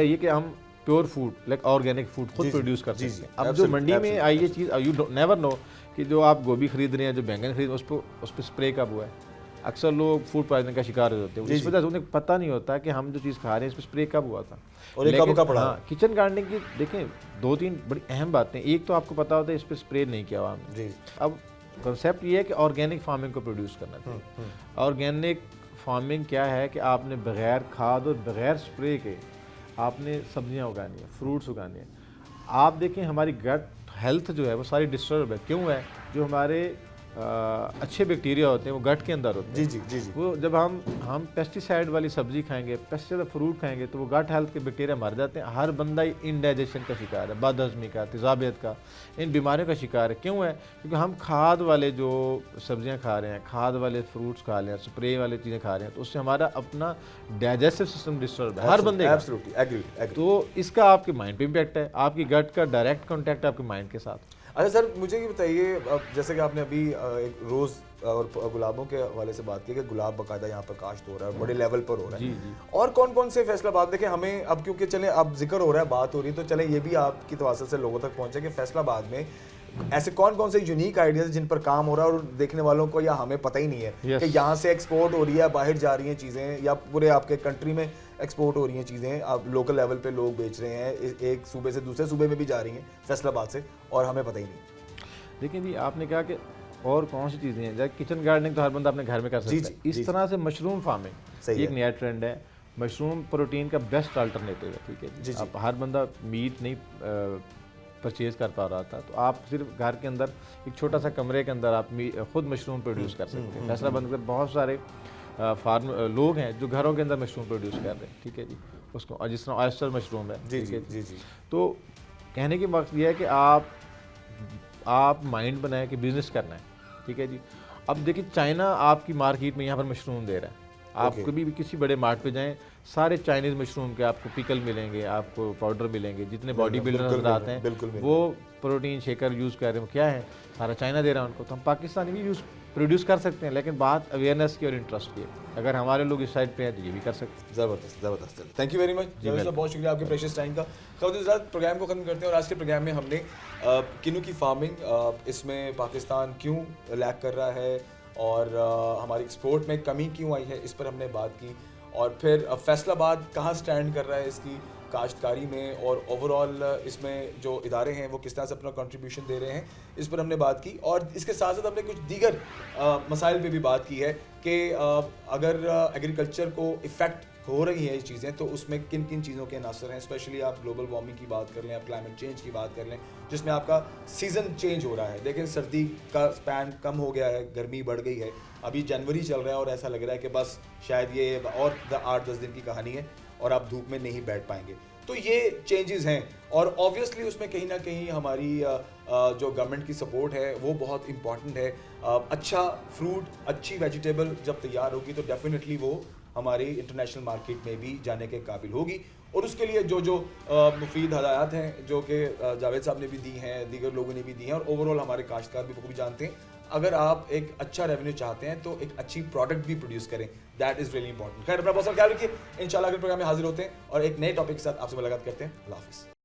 ये कि हम pure food, like organic food खुद प्रोड्यूस कर सकते हैं। अब जो मंडी में आई ये चीज़, यू नेवर नो कि जो आप गोभी खरीद रहे हैं, जो बैंगन खरीद रहे हैं, उस पर स्प्रे कब हुआ है। अक्सर लोग फूड पॉइजनिंग का शिकार हो जाते हैं, इस वजह से उन्हें पता नहीं होता कि हम जो चीज़ खा रहे हैं इस पर स्प्रे कब हुआ था और ये कब का पड़ा। हाँ, किचन गार्डनिंग की देखें 2-3 बड़ी अहम बातें। एक तो आपको पता होता है इस पर स्प्रे नहीं किया हुआ हमने। अब कंसेप्ट ये है कि ऑर्गेनिक फार्मिंग को प्रोड्यूस करना चाहिए। ऑर्गेनिक फार्मिंग क्या है कि आपने बगैर खाद और बगैर स्प्रे के आपने सब्जियां उगानी है, फ्रूट्स उगाने हैं। आप देखें हमारी गट हेल्थ जो है वो सारी डिस्टर्ब है। क्यों है? जो हमारे अच्छे बैक्टीरिया होते हैं वो गट के अंदर होते हैं। जी जी जी जी। वो जब हम पेस्टिसाइड वाली सब्जी खाएंगे, पेस्टिसाइड फ्रूट खाएंगे तो वो गट हेल्थ के बैक्टीरिया मर जाते हैं। हर बंदा इनडाइजेशन का शिकार है, बदहजमी का, तेज़ाबियत का, इन बीमारियों का शिकार है। क्यों है? क्योंकि हम खाद वाले जो सब्जियां खा रहे हैं, खाद वाले फ्रूट्स खा रहे हैं, स्प्रे वाली चीज़ें खा रहे हैं, तो उससे हमारा अपना डाइजेस्टिव सिस्टम डिस्टर्ब है हर बंदे का। Absolutely agree. तो इसका आपके माइंड पे इम्पैक्ट है, आपकी गट का डायरेक्ट कॉन्टैक्ट आपके माइंड के साथ। अच्छा सर, मुझे ये बताइए, अब जैसे कि आपने अभी एक रोज़ और गुलाबों के हवाले से बात की कि गुलाब बाकायदा यहाँ पर काश्त हो रहा है, बड़े लेवल पर हो रहा है। जी जी। और कौन कौन से फैसलाबाद देखें हमें अब, क्योंकि चलें अब जिक्र हो रहा है, बात हो रही है, तो चलें ये भी आपकी तवासुल से लोगों तक पहुँचे कि फैसलाबाद में ऐसे कौन कौन से यूनिक आइडियाज़ जिन पर काम हो रहा है और देखने वालों को या हमें पता ही नहीं है Yes. कि यहाँ से एक्सपोर्ट हो रही है, बाहर जा रही हैं चीज़ें, या पूरे आपके कंट्री में एक्सपोर्ट हो रही हैं चीज़ें, आप लोकल लेवल पे लोग बेच रहे हैं, एक सूबे से दूसरे सूबे में भी जा रही हैं फैसलाबाद से, और हमें पता ही नहीं। देखिए जी, आपने कहा कि और कौन सी चीज़ें हैं, जैसे किचन गार्डनिंग तो हर बंदा अपने घर में कर सकता जी, है। जी, इस जी, तरह से मशरूम फार्मिंग सही एक है। नया ट्रेंड है। मशरूम प्रोटीन का बेस्ट अल्टरनेटिव है, ठीक है जी, जी। जी। अब हर बंदा मीट नहीं परचेज कर पा रहा था, तो आप सिर्फ घर के अंदर एक छोटा सा कमरे के अंदर आप खुद मशरूम प्रोड्यूस कर सकते हैं। फैसला बंद कर बहुत सारे फार्म लोग हैं जो घरों के अंदर मशरूम प्रोड्यूस कर रहे हैं, ठीक है जी। उसको और जिस तरह ऑयस्टर मशरूम है, जी ठीक जी है जी जी। तो कहने की मकसद ये है कि आप माइंड बनाए कि बिजनेस करना है, ठीक है जी। अब देखिए, चाइना आपकी मार्केट में यहाँ पर मशरूम दे रहा है। आप Okay. कभी भी किसी बड़े मार्ट पे जाएं, सारे चाइनीज़ मशरूम के आपको पिकल मिलेंगे, आपको पाउडर मिलेंगे। जितने बॉडी बिल्डर बिल्कुल नजर आते बिल्कुल हैं वो प्रोटीन शेकर यूज़ कर रहे हैं, वो क्या है, सारा चाइना दे रहा है उनको। तो हम पाकिस्तानी भी प्रोड्यूस कर सकते हैं, लेकिन बात अवेयरनेस की और इंटरेस्ट की है। अगर हमारे लोग इस साइड पे हैं तो ये भी कर सकते हैं। ज़बरदस्त ज़बरदस्त। थैंक यू वेरी मच जी, बहुत शुक्रिया आपके प्रेशियस टाइम का। खबरदार प्रोग्राम को ख़त्म करते हैं, और आज के प्रोग्राम में हमने किन्नू की फार्मिंग, इसमें पाकिस्तान क्यों लैग कर रहा है और हमारी एक्सपोर्ट में कमी क्यों आई है, इस पर हमने बात की। और फिर फैसलाबाद कहाँ स्टैंड कर रहा है इसकी काश्तकारी में, और ओवरऑल इसमें जो इदारे हैं वो किस तरह से अपना कंट्रीब्यूशन दे रहे हैं, इस पर हमने बात की। और इसके साथ साथ हमने कुछ दीगर मसाइल पे भी बात की है कि अगर एग्रीकल्चर को इफ़ेक्ट हो रही है ये चीज़ें, तो उसमें किन किन चीज़ों के अनासर हैं। स्पेशली आप ग्लोबल वार्मिंग की बात कर लें, आप क्लाइमेट चेंज की बात कर लें, जिसमें आपका सीज़न चेंज हो रहा है। लेकिन सर्दी का स्पैन कम हो गया है, गर्मी बढ़ गई है, अभी जनवरी चल रहा है और ऐसा लग रहा है कि बस शायद ये और 8-10 दिन की कहानी है और आप धूप में नहीं बैठ पाएंगे। तो ये चेंजेस हैं, और ऑब्वियसली उसमें कहीं ना कहीं हमारी जो गवर्नमेंट की सपोर्ट है वो बहुत इंपॉर्टेंट है। अच्छा फ्रूट, अच्छी वेजिटेबल जब तैयार होगी तो डेफिनेटली वो हमारी इंटरनेशनल मार्केट में भी जाने के काबिल होगी। और उसके लिए जो जो मुफीद हदायत हैं, जो कि जावेद साहब ने भी दी हैं, दीगर लोगों ने भी दी हैं, और ओवरऑल हमारे काश्तकार भी बखूबी जानते हैं, अगर आप एक अच्छा रेवेन्यू चाहते हैं तो एक अच्छी प्रोडक्ट भी प्रोड्यूस करें। That is really important. खैर, अपना बहुत सारा ख्याल रखिए। इंशाल्लाह अगले प्रोग्राम में हाजिर होते हैं और एक नए टॉपिक के साथ आपसे मुलाकात करते हैं। अल्लाह हाफिज़।